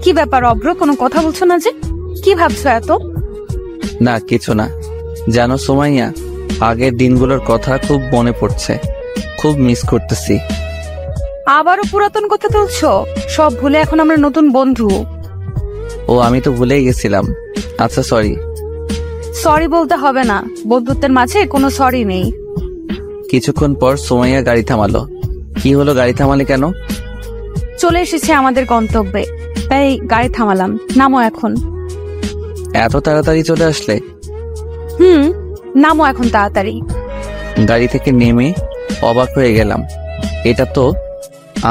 G: কি ব্যাপার অব্র, কোনো কথা বলছো না যে? কি ভাবছো এত?
A: না কিছু না। জানো সুমাইয়া, আগের দিনগুলোর কথা খুব মনে পড়ছে। খুব মিস করতেছি।
G: আবারও পুরাতন কথা তুলছো? সব ভুলে এখন আমরা নতুন বন্ধু।
A: ও, আমি তো ভুলেই গেছিলাম। আচ্ছা সরি।
G: সরি বলতে হবে না, বন্ধুত্বের মাঝে কোনো সরি নেই।
A: কিছুক্ষণ পর সুমাইয়া গাড়ি থামালো। কি হলো, গাড়ি থামালে কেন?
G: চলে এসেছে আমাদের গন্তব্যে, তাই গাড়ি থামালাম। নামো এখন।
A: এত তাড়াতাড়ি চলে আসলে?
G: নামো এখন তাড়াতাড়ি।
A: গাড়ি থেকে নেমে অবাক হয়ে গেলাম। এটা তো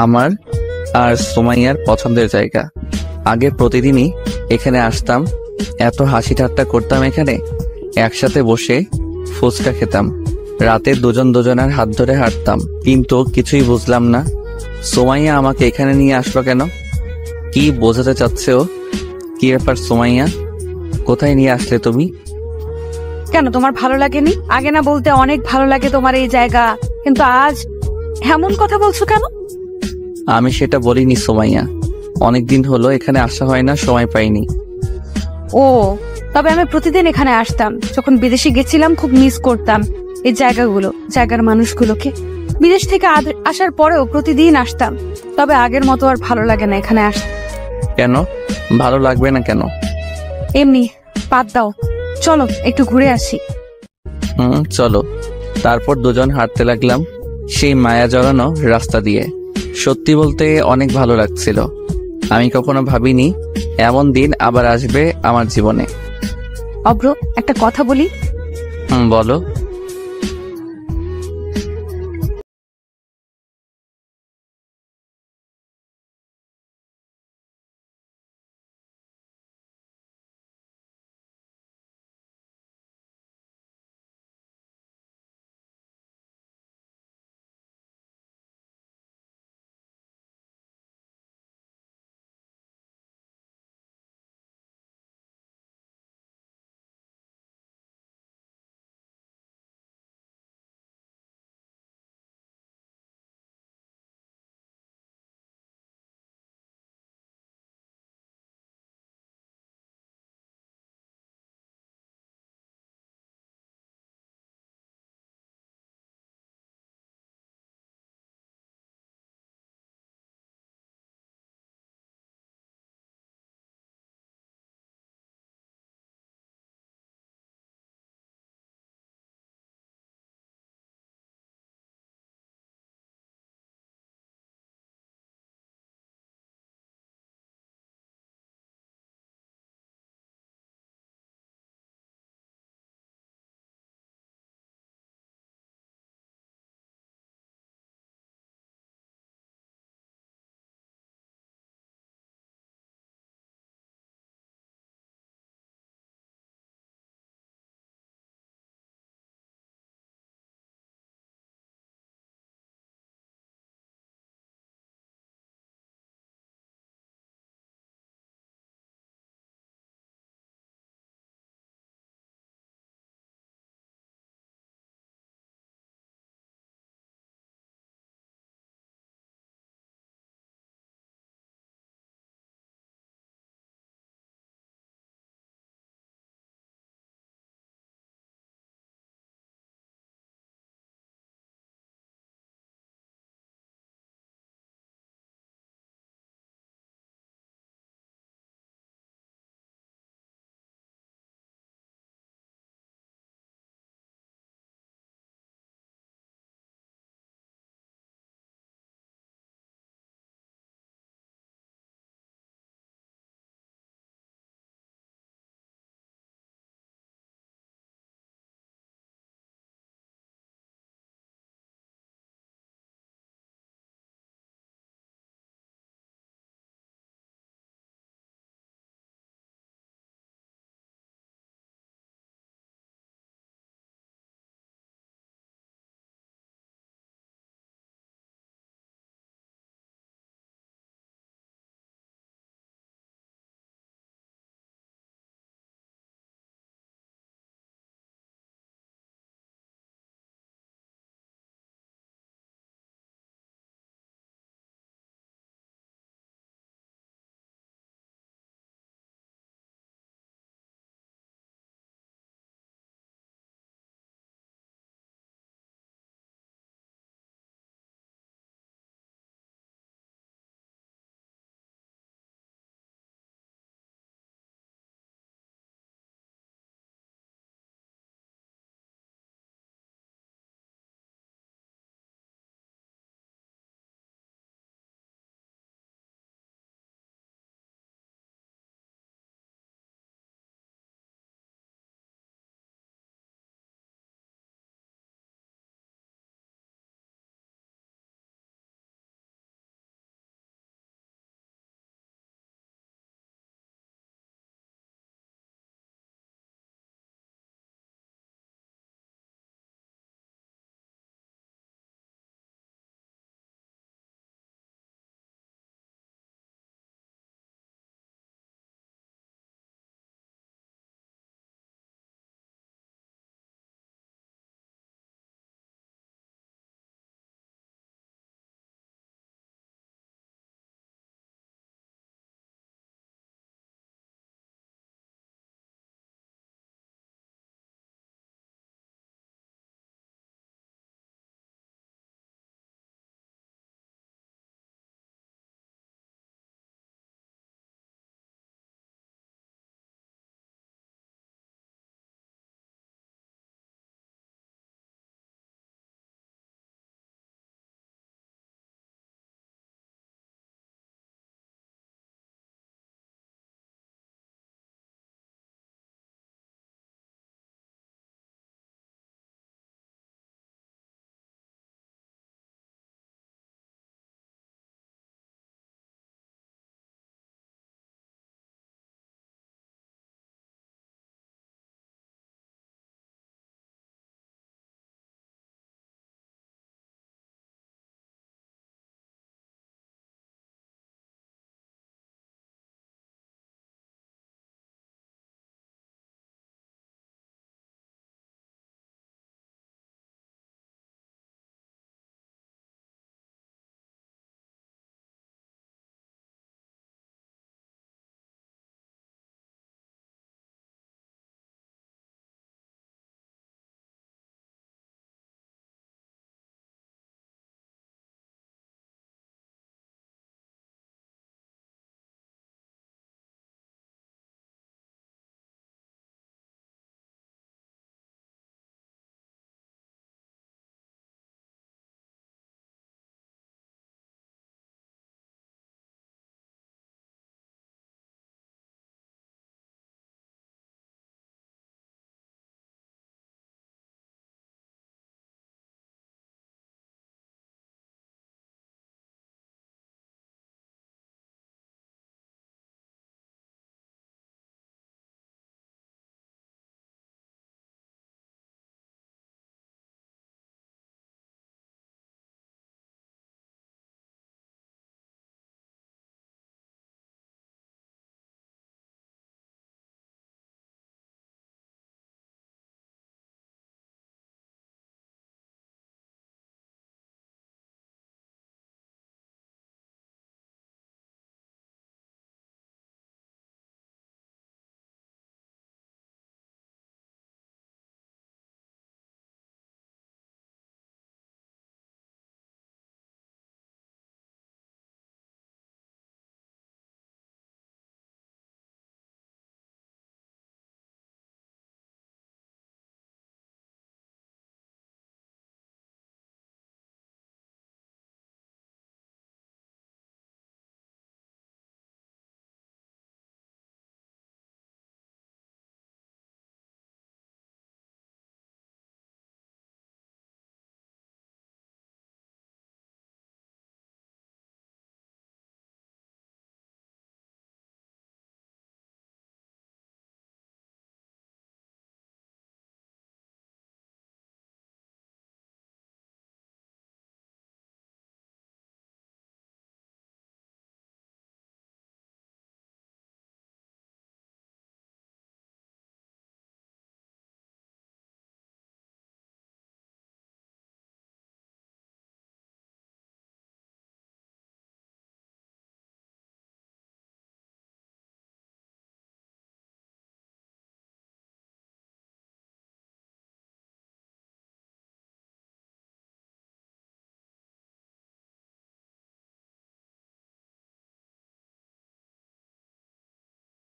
A: আমার আর সুমাইয়ার পছন্দের জায়গা। আগে প্রতিদিনই এখানে আসতাম, এত হাসি ঠাট্টা করতাম এখানে। একসাথে বসে ফুচকা খেতাম, রাতে দুজন দুজনের হাত ধরে হাঁটতাম। কিন্তু কিছুই বুঝলাম না সুমাইয়া আমাকে এখানে নিয়ে আসলো কেন।
D: কি বোঝাতে চাচ্ছে ও? কি ব্যাপার সুমাইয়া, কোথায় নিয়ে আসলে তুমি?
G: কেন তোমার ভালো লাগেনি? আগে না বলতে অনেক ভালো লাগে তোমার এই জায়গা, কিন্তু আজ এমন কথা বলছো কেন?
D: আমি সেটা বলিনি সুমাইয়া, অনেকদিন হলো এখানে আসা হয় না, সময় পাইনি।
G: ও, তবে আমি প্রতিদিন এখানে আসতাম। যখন বিদেশে গেছিলাম খুব মিস করতাম এই জায়গাগুলো, জায়গার মানুষগুলোকে। বিদেশ থেকে আসার পরেও প্রতিদিন আসতাম, তবে আগের মতো আর ভালো লাগে না এখানে আসতে।
D: কেন ভালো লাগবে না কেন?
G: এমনি, বাদ দাও, চলো একটু ঘুরে আসি।
D: চলো। তারপর দুজন হাঁটতে লাগলাম সেই মায়া জড়ানো রাস্তা দিয়ে। সত্যি বলতে অনেক ভালো লাগছিল। আমি কখনো ভাবিনি এমন দিন আবার আসবে আমার জীবনে।
G: অব্র, একটা কথা বলি।
D: বলো।